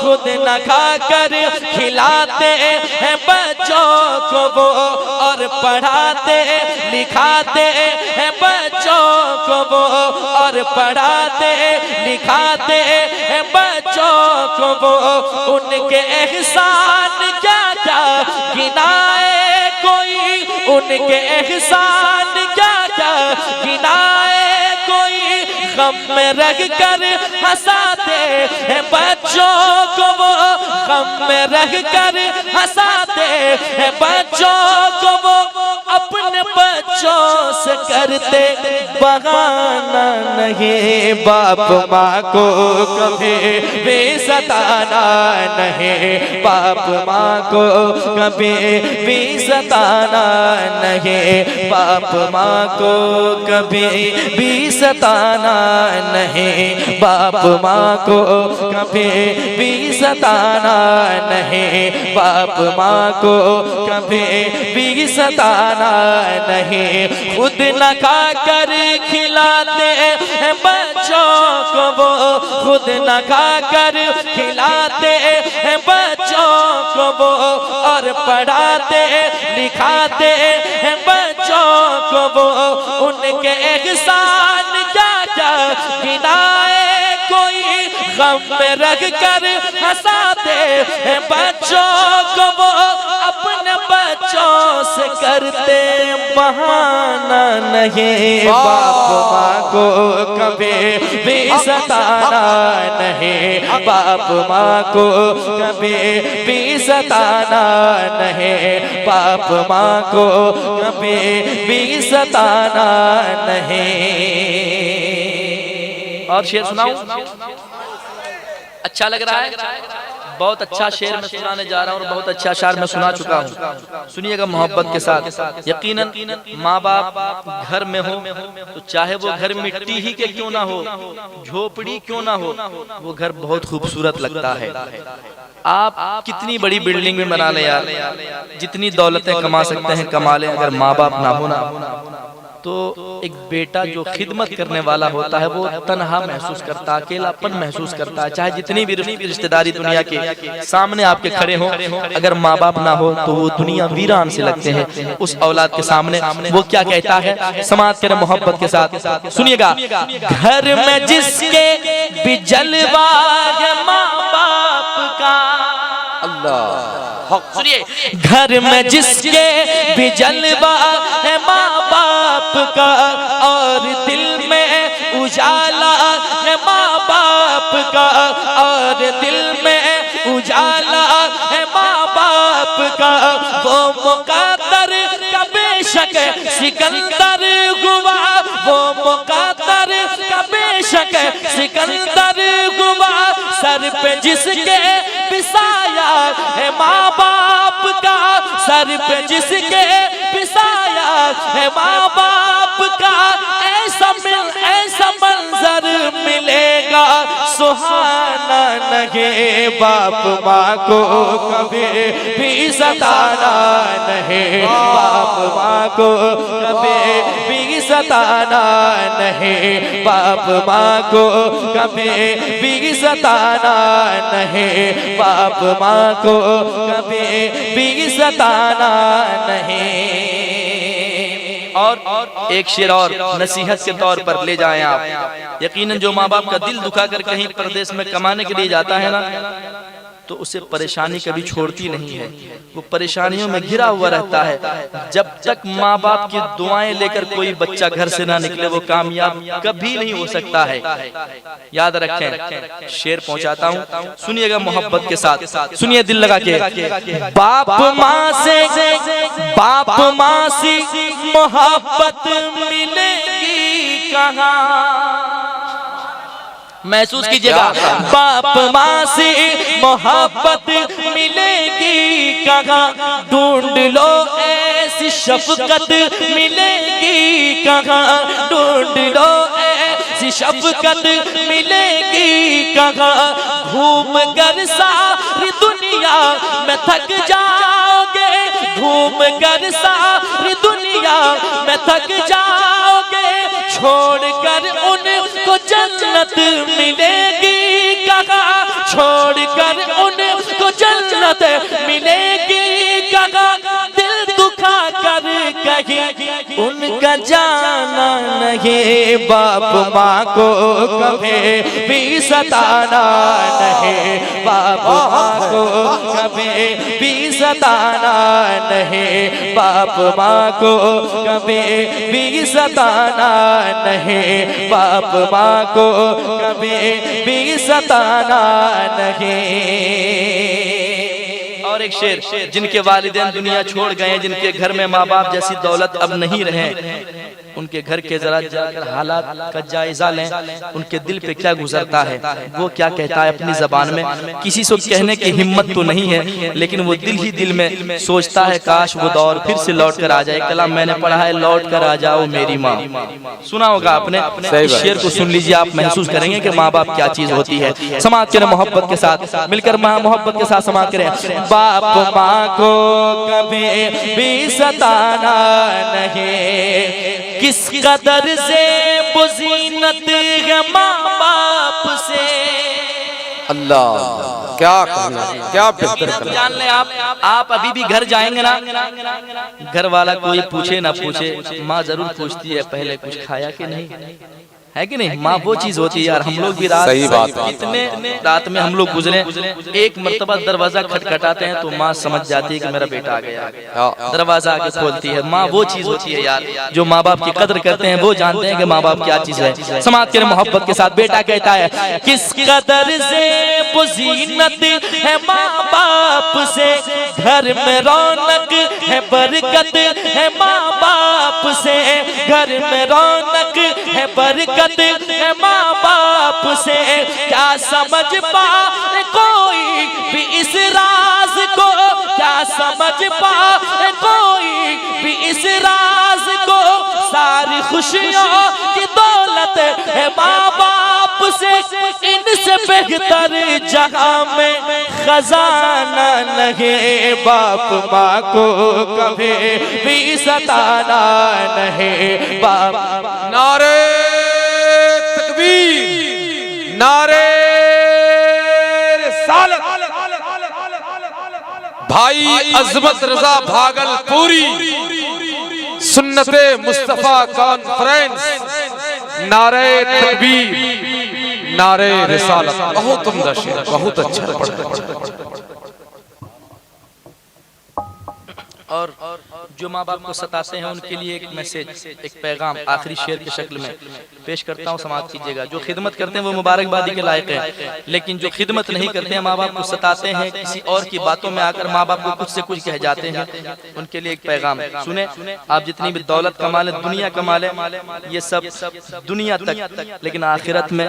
खुद न खाकर खिलाते हैं बच्चों को वो, और पढ़ाते लिखाते हैं बच्चों को वो, और पढ़ाते लिखाते हैं बच्चों को वो। उनके एहसान क्या क्या गिनाए कोई, उनके एहसान क्या क्या गिनाए कोई, गम में रख कर हंसाते हैं बच्चों को वो, गम में रख कर हंसाते बच्चों को वो अपने बच्चों से करते बहाना नहीं। बाप माँ को कभी भी सताना नहीं, बाप माँ को कभी भी सताना नहीं, बाप माँ को कभी भी सताना नहीं, बाप माँ को कभी भी सताना नहीं, बाप माँ को कभी भी सताना नहीं। खुद न खा कर खिलाते हैं बच्चों को वो, खुद न खा कर खिलाते हैं बच्चों को वो, और पढ़ाते लिखाते हैं बच्चों को वो। उनके एहसान क्या क्या गिनाए कोई, गम में रख कर हंसाते हैं बच्चों को वो, अपने बच्चों से करते बहाना नहीं। बाप माँ को कभी भी सताना नहीं, बाप माँ को कभी भी सताना नहीं, बाप माँ को कभी भी सताना नहीं। और शेर सुनाऊं? अच्छा लग रहा है? बहुत अच्छा शेर मैं सुनाने जा रहा हूँ और बहुत अच्छा शेर मैं सुना चुका हूँ। सुनिएगा मोहब्बत के साथ। यकीनन माँ बाप घर में हो तो चाहे वो घर मिट्टी ही के क्यों ना हो, झोपड़ी क्यों ना हो, वो घर बहुत खूबसूरत लगता है। आप कितनी बड़ी बिल्डिंग में बना लें यार, जितनी दौलतें कमा सकते हैं कमा लें, अगर माँ बाप ना होना तो एक बेटा जो खिदमत करने वाला होता है वो तन्हा महसूस करता है, अकेलापन महसूस करता है। चाहे जितनी भी रिश्तेदारी दुनिया के सामने आपके खड़े हों, अगर माँ बाप ना हो तो वो दुनिया वीरान से लगते हैं उस औलाद के सामने। वो क्या कहता है, समाज के मोहब्बत के साथ सुनिएगा। घर में जिसके भी जलवा है माँ बाप का, सुनिए, घर में जिसके भी जलवा है माँ बाप का, और दिल में उजाला है माँ बाप का, और दिल में उजाला है माँ बाप का। वो मुक़द्दर का बेशक सिकंदर हुआ, वो मुक़द्दर का बेशक सिकंदर हुआ, सर पे जिसके पिसाया है माँ बाप का, सर पे जिसके पिसाया है माँ बाप का। ऐसा मंजर मिलेगा सुहाना नहीं, बाप माँ को कभी भी सताना नहीं, बाप माँ को कभी भी सताना नहीं, बाप माँ को कभी भी सताना नहीं, बाप माँ को कभी भी सताना नहीं। और एक शेर और नसीहत के तौर पर ले जाएं आप। यकीनन जो माँ बाप का दिल दुखा कर कहीं प्रदेश में कमाने के लिए जाता है ना, तो उसे परेशानी कभी छोड़ती नहीं है, वो परेशानियों में घिरा हुआ रहता है। जब तक माँ बाप की दुआएं लेकर कोई बच्चा घर से ना निकले वो कामयाब कभी नहीं हो सकता है। याद रखें, शेर पहुंचाता हूँ, सुनिएगा मोहब्बत के साथ, सुनिए दिल लगा के। बाप माँ से मोहब्बत मिलेगी कहाँ, महसूस कीजिएगा। बाप माँ से मोहब्बत मिलेगी कहाँ, ढूंढ लो ऐसी शफकत मिलेगी कहाँ, ढूंढ लो ऐसी शफकत मिलेगी कहाँ। घूम कर सारी दुनिया में थक जाओगे, घूम कर सारी दुनिया में थक जाओगे, छोड़ कर उनको जन्नत मिलेगी कहाँ, छोड़ कर उनको जन्नत मिलेगी कहाँ। दिल दुखा कर कहीं उनका जाना नहीं, बाप माँ को कभी भी सताना नहीं, बाप माँ को कभी भी सताना नहीं, बाप माँ को कभी भी सताना नहीं, बाप माँ को कभी भी सताना नहीं। और एक शेर, जिनके वालिदैन दुनिया छोड़ गए हैं, जिनके घर में माँ बाप जैसी दौलत अब नहीं रहे, उनके घर के जरा जाकर हालात का जायजा लें, उनके दिल पे क्या गुजरता है, वो क्या कहता है अपनी जबान में। किसी से कहने की हिम्मत तो नहीं है, लेकिन वो दिल ही दिल में सोचता है काश वो दौर फिर से लौट कर आ जाए। कलाम मैंने पढ़ा है, लौट कर आ जाओ मेरी माँ। सुना होगा आपने, इस शेर को सुन लीजिए, आप महसूस करेंगे कि माँ बाप क्या चीज होती है। समाज करें मोहब्बत के साथ, मिलकर मोहब्बत के साथ समाज करें। बाप माँ को कभी भी सताना नहीं, किस कदर से बुज़ीनत है माँ बाप से। अल्लाह, क्या कहना, क्या बेहतर कहना। जान ले आप अभी भी घर जाएंगे ना, घर वाला कोई पूछे ना पूछे, माँ जरूर पूछती है पहले कुछ खाया कि नहीं, है कि नहीं। माँ वो चीज होती है यार। हम लोग भी रात, सही बात है, कितने रात में हम लोग गुजरे, एक मर्तबा दरवाजा खटखटाते हैं तो माँ समझ जाती है कि मेरा बेटा आ गया, दरवाजा आके खोलती है। माँ वो चीज होती है यार, जो माँ बाप की कदर करते हैं वो जानते हैं कि माँ बाप क्या चीज है। समाज के मोहब्बत के साथ बेटा कहता है, किस कदर से बुज़ीनत है माँ बाप से, घर में रौनक है बरकत है माँ बाप से, घर में रौनक है बरकत है माँ बाप से। क्या समझ पाए कोई भी इस राज को, क्या समझ पाए कोई भी इस राज को, सारी खुशियों की दौलत है माँ बाप से। इनसे बेहतर जहां में खजाना नहीं, बाप माँ को कभी भी सताना नहीं। बाप नारे नारे रिसालत, भाई अज़मत रज़ा भागलपुरी, सुन्नते मुस्तफा कॉन्फ्रेंस, नारे तकबीर, नारे रिसालत। बहुत उम्दा शेर, बहुत अच्छा पढ़ा। और जो माँ बाप को सताते हैं उनके लिए एक मैसेज, एक पैगाम आखिरी शेर के शक्ल में पेश करता हूँ, समाप्त कीजिएगा। जो खिदमत करते हैं वो मुबारकबादी के लायक है, लेकिन जो खिदमत नहीं करते हैं, माँ बाप को सताते हैं, किसी और की बातों में आकर माँ बाप को कुछ से कुछ कह जाते हैं, उनके लिए एक पैगाम सुने। आप जितनी भी दौलत कमा ले, दुनिया कमा ले, ये सब दुनिया तक, लेकिन आखिरत में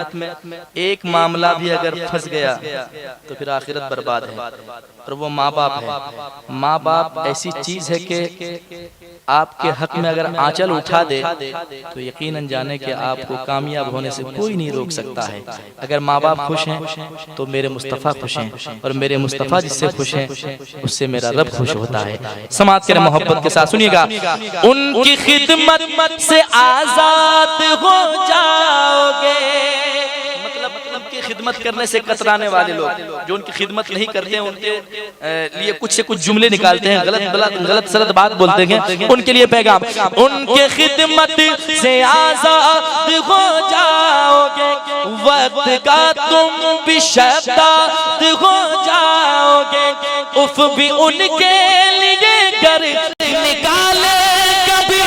एक मामला भी अगर फंस गया तो फिर आखिरत बर्बाद है। और वो माँ बाप है। माँ बाप ऐसी चीज है कि आपके हक में अगर आंचल उठा दे तो यकीनन जाने कि आपको कामयाब होने से कोई नहीं रोक सकता है। अगर माँ बाप खुश हैं तो मेरे मुस्तफ़ा खुश हैं, और मेरे मुस्तफ़ा जिससे खुश हैं उससे मेरा रब खुश होता है। समाज के मोहब्बत के साथ सुनिएगा, उनकी खिदमत से आजाद हो जाओगे। खिदमत करने से कतराने वाले लोग, जो उनकी खिदमत नहीं करते हैं, उनके लिए कुछ से कुछ जुमले निकालते हैं, गलत सलत बात बोलते हैं, उनके लिए पैगाम, उनके खिदमत से आजाद हो जाओगे, वक्त का तुम भी शहजाद हो जाओगे। उफ भी उनके लिए घर निकाले कभी,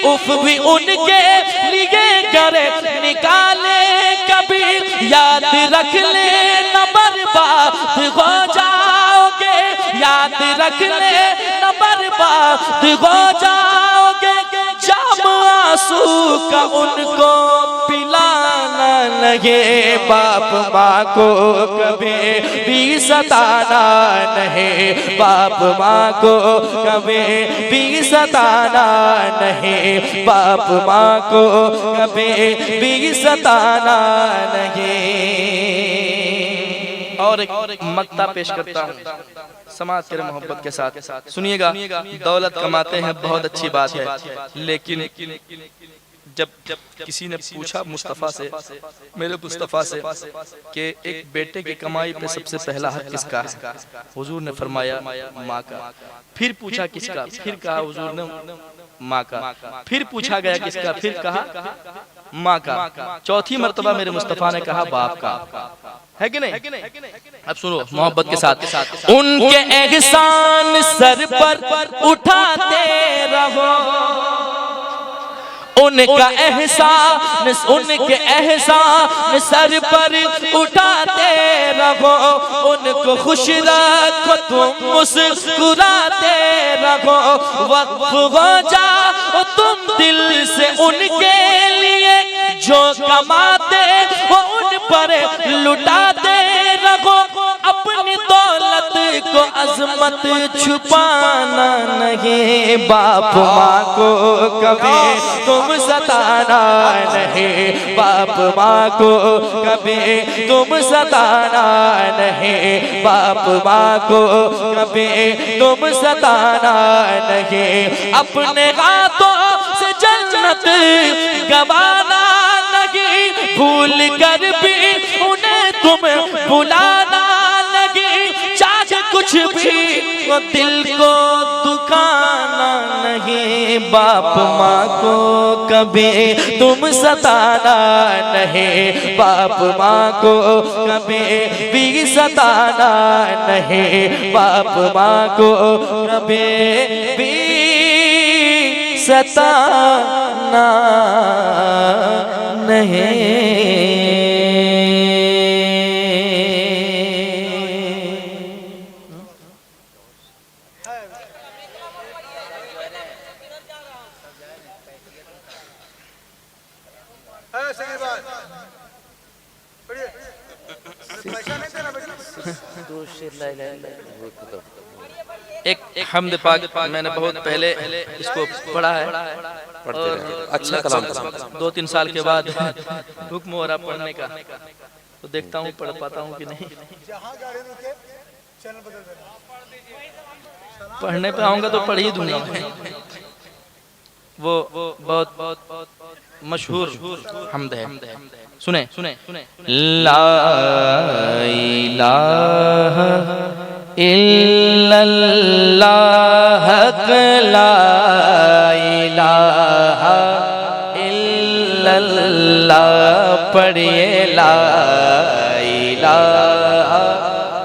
उफ भी उनके लिए घर निकाले कभी, याद रख ले न बर्बाद हो जाओगे, याद रख ले न बर्बाद हो जाओगे। जाम आंसू का उनको पिलाना नहीं, बाप माँ को कभी भी सताना नहीं, बाप माँ को कभी भी सताना नहीं, बाप माँ को कभी भी सताना नहीं। और एक मक्ता पेश करता हूँ समाज के मोहब्बत के साथ, सुनिएगा। दौलत कमाते हैं बहुत अच्छी बात है, लेकिन जब किसी ने पूछा मुस्तफ़ा से, मेरे मुस्तफ़ा से, कि एक बेटे की कमाई पे सबसे पहला हक किसका है, हुजूर ने फरमाया माँ का। फिर पूछा किसका, फिर कहा हुजूर ने माँ का। फिर पूछा गया किसका, फिर कहा माँ का। चौथी मर्तबा मेरे मुस्तफ़ा ने कहा बाप का। है कि नहीं? अब सुनो मोहब्बत के साथ, उनके एहसान सर पर उठाते रहो, उनका एहसान, उनके एहसान सर पर उठाते रहो, उनको खुश रखो तुम मुस्कुराते रहो। वक्फ हो जाओ तुम दिल से उनके लिए, जो कमाते वो उन पर लुटाते रहो। अपनी दौलत को अजमत छुपाना नहीं, बाप माँ को कभी तुम सताना नहीं, बाप माँ को कभी तुम सताना नहीं, बाप माँ को कभी तुम सताना नहीं। अपने हाथों से जन्नत गवाना नहीं, भूल कर भी उन्हें तुम बुलाना नहीं। चाहे कुछ भी वो दिल को दुखाना नहीं, बाप माँ को कभी तुम सताना नहीं, बाप माँ को कभी भी सताना नहीं, बाप माँ को कभी भी सताना नहीं। एक हमद पाक मैंने बहुत पहले इसको पढ़ा है, अच्छा कलाम था। 2-3 साल के बाद हुक्म हो रहा पढ़ने का, तो देखता हूँ पढ़ पाता हूँ कि नहीं। पढ़ने पे आऊंगा तो पढ़ ही दूंगा मैं। वो बहुत मशहूर हमद है, सुने सुने। ला इलाहा इल्लल्लाह, ला इलाहा इल्लल्लाह, पढ़िए ला इलाहा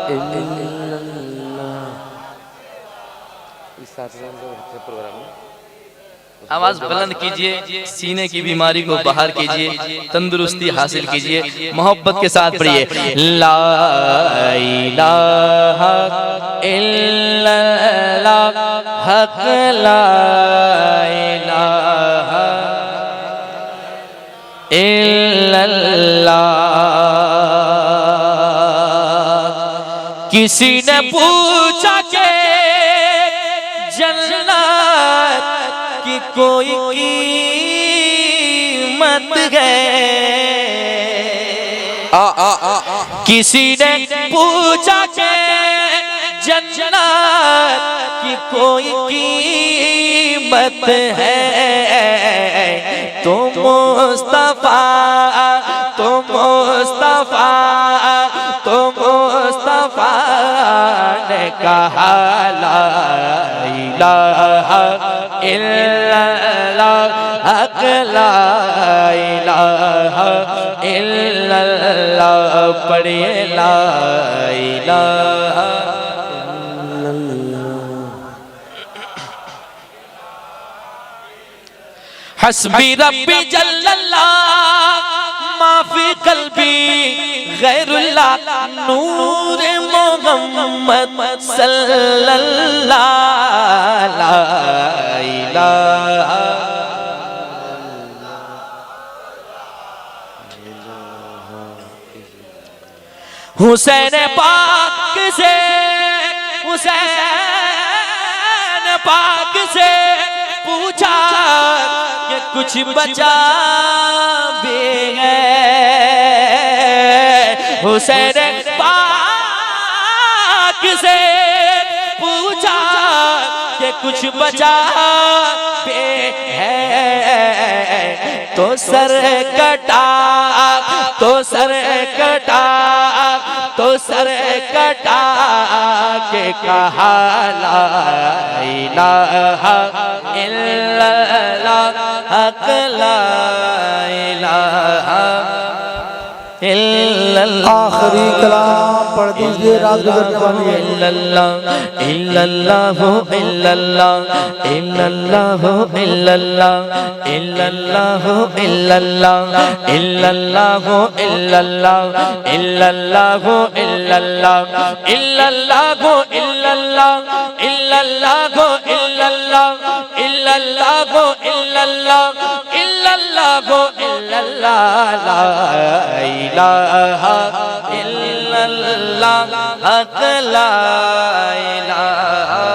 इल्लल्लाह। इस प्रोग्राम में आवाज बुलंद कीजिए, सीने की बीमारी को बाहर कीजिए, तंदुरुस्ती हासिल कीजिए, मोहब्बत के साथ पढ़िए। ला इलाहा इल्लल्लाह, हक ला इलाहा इल्लल्लाह। किसी ने पूछा के जन्नत की कोई कीमत है, किसी ने पूछा के जन्नत की कोई कीमत है, तो मुस्तफा तो मुस्तफा तो मुस्तफा ने कहा ला इलाहा इल्लल्लाह, हक ला इलाहा इल्लल्लाह, पढ़िए ला इलाहा इल्लल्लाह। हस्बी रब्बी जल्लल्लाह, माफी कल्बी गैरुल्लाह, नूर मोहम्मद सल्लल्लाह, ला इलाहा हुसैन पाक से, हुसैन पाक से पूछा कि कुछ बचा भी है, हुसैन पाक से पूछा कि कुछ बचा भी है, तो सर कटा तो सर कटा तो सर कटा के कहा ला इलाहा इल्लल्लाह, हक ला इलाहा इल्लल्लाह आखिरी कलाम पढ़ दीजिए, रात गुजरने वाली है। इल्लल्लाह इल्लल्लाह इल्लल्लाह इल्लल्लाह इल्लल्लाह इल्लल्लाह इल्लल्लाह इल्लल्लाह इल्लल्लाह इल्लल्लाह इल्लल्लाह इल्लल्लाह इल्लल्लाह इल्लल्लाह इल्लल्लाह इल्लल्लाह इल्लल्लाह इल्लल्लाह इल्लल्लाह ला इलाहा इल्लल्लाह हक ला इलाहा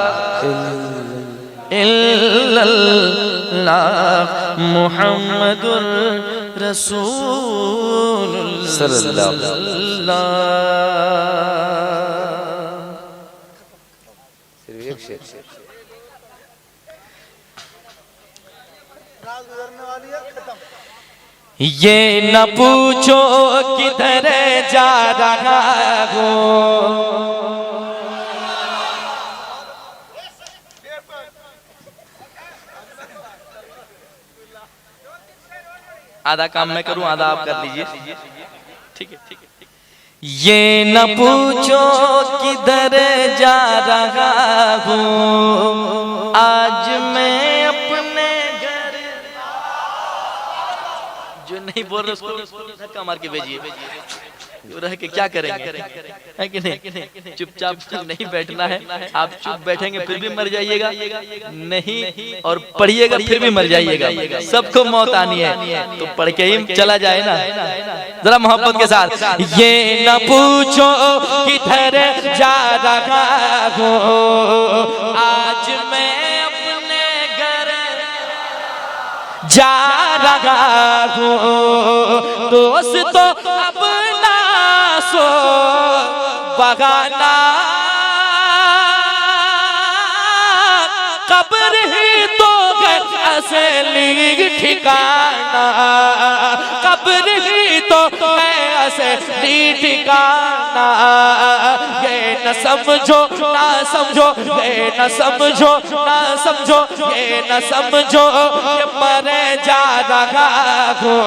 इल्लल्लाह मुहम्मदुर रसूलुल्लाह। ये न पूछो किधर जा रहा हो, आधा काम मैं करूं, आधा आप कर लीजिए, ठीक है। ये न पूछो किधर जा रहा हूँ, आज मैं अपने घर, जो नहीं बोल रहे उसको धक्का मार के भेजिए, रह के क्या करेंगे, है कि नहीं? चुपचाप नहीं बैठना है, आप चुप बैठेंगे फिर भी मर जाइएगा, नहीं और पढ़िएगा फिर भी मर जाइएगा, सबको मौत आनी है, तो पढ़ के ही चला जाए ना, जरा मोहब्बत के साथ। ये न पूछो किधर जा रहा हूँ, आज मैं अपने घर जा रहा हूँ, दोस्तों अब सो बगाना कब्र ही तो है असली ठिकाना, कब्र ही तो है असली ठिकाना। ये न समझो ना समझो, ये न समझो ना समझो, ये न समझो कि मरे जा रहा हूँ,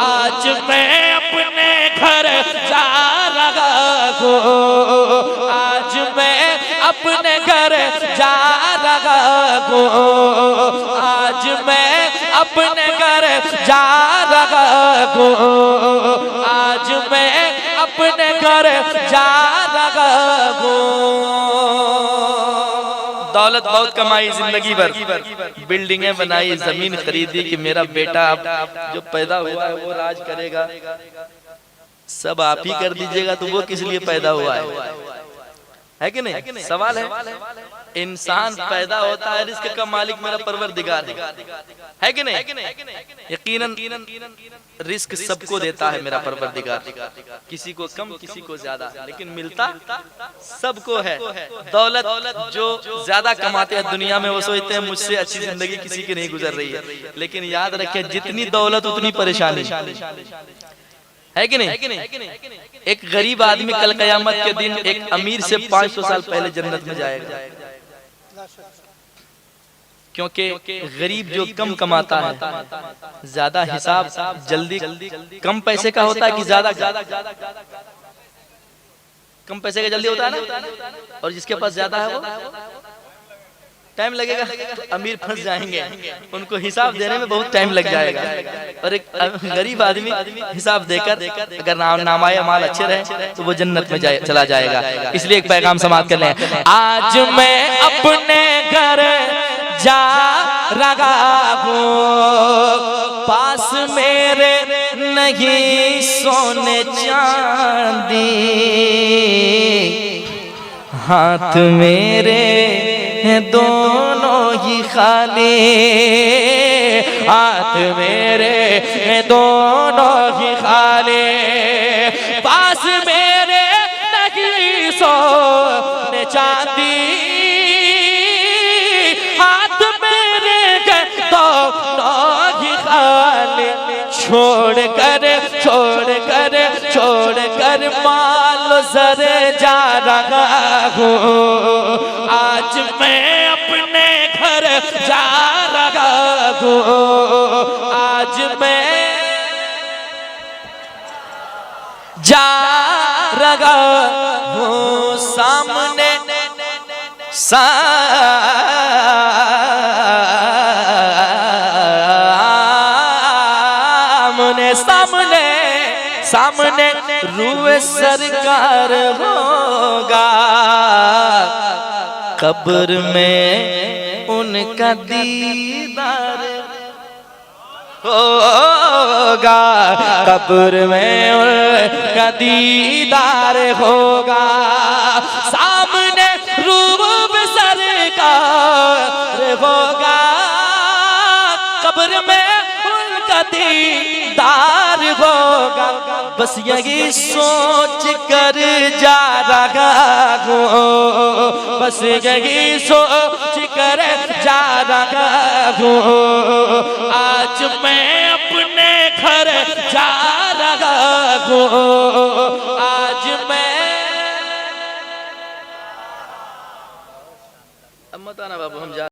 आज मैं अपने घर जा रहा हूँ, आज मैं अपने घर जा रहा हूँ, आज मैं अपने घर जा रहा हूँ, आज मैं अपने घर जा रहा हूँ। दौलत बहुत कमाई जिंदगी भर, बिल्डिंगें बनाई, जमीन खरीदी कि मेरा बेटा अब जो पैदा हुआ है वो राज करेगा, सब आप ही कर दीजिएगा, तो वो किस लिए पैदा हुआ है कि नहीं? सवाल है। इंसान पैदा होता है, रिस्क का मालिक मेरा परवरदिगार है कि नहीं? यकीनन रिस्क सबको देता है मेरा परवरदिगार, किसी को कम किसी को ज्यादा, लेकिन मिलता सबको है। दौलत जो ज्यादा कमाते हैं दुनिया में वो सोचते हैं मुझसे अच्छी जिंदगी किसी की नहीं गुजर रही है, लेकिन याद रखें जितनी दौलत उतनी परेशानी, है कि नहीं? एक गरीब आदमी कल कयामत के दिन एक अमीर से 500 साल पहले जन्नत में जाएगा, क्योंकि गरीब जो कम कमाता है, ज्यादा हिसाब जल्दी, कम पैसे का होता है कि ज्यादा कम पैसे का जल्दी होता है ना, और जिसके पास ज्यादा है वो टाइम लगेगा, अमीर फंस जाएंगे, उनको हिसाब देने में बहुत टाइम लग जाएगा, और एक गरीब आदमी हिसाब देकर अगर नामाए माल अच्छे रहे तो वो जन्नत में चला जाएगा। इसलिए एक पैगाम समाप्त कर लें, आज मैं अपने घर जा रहा हूँ, पास मेरे नहीं सोने चांदी, हाथ मेरे दोनों ही खाली, हाथ मेरे दोनों ही खाली, पास मेरे नहीं सोने चांदी, हाथ मेरे दोनों ही खाली, छोड़ कर माल जर जा रहा हूँ, आज मैं अपने घर जा रहा हूँ, आज मैं जा रहा हूँ सामने सामने सामने सामने रूए सरकार होगा, कब्र में उनका दीदार होगा, कब्र में उनका दीदार होगा, सामने रूब सरकार होगा, कब्र में उनका दीदार होगा। बस यही सोच कर जा रहा हूँ, बस यही सोच कर जा रहा हूँ, आज मैं अपने घर जा रहा हूँ,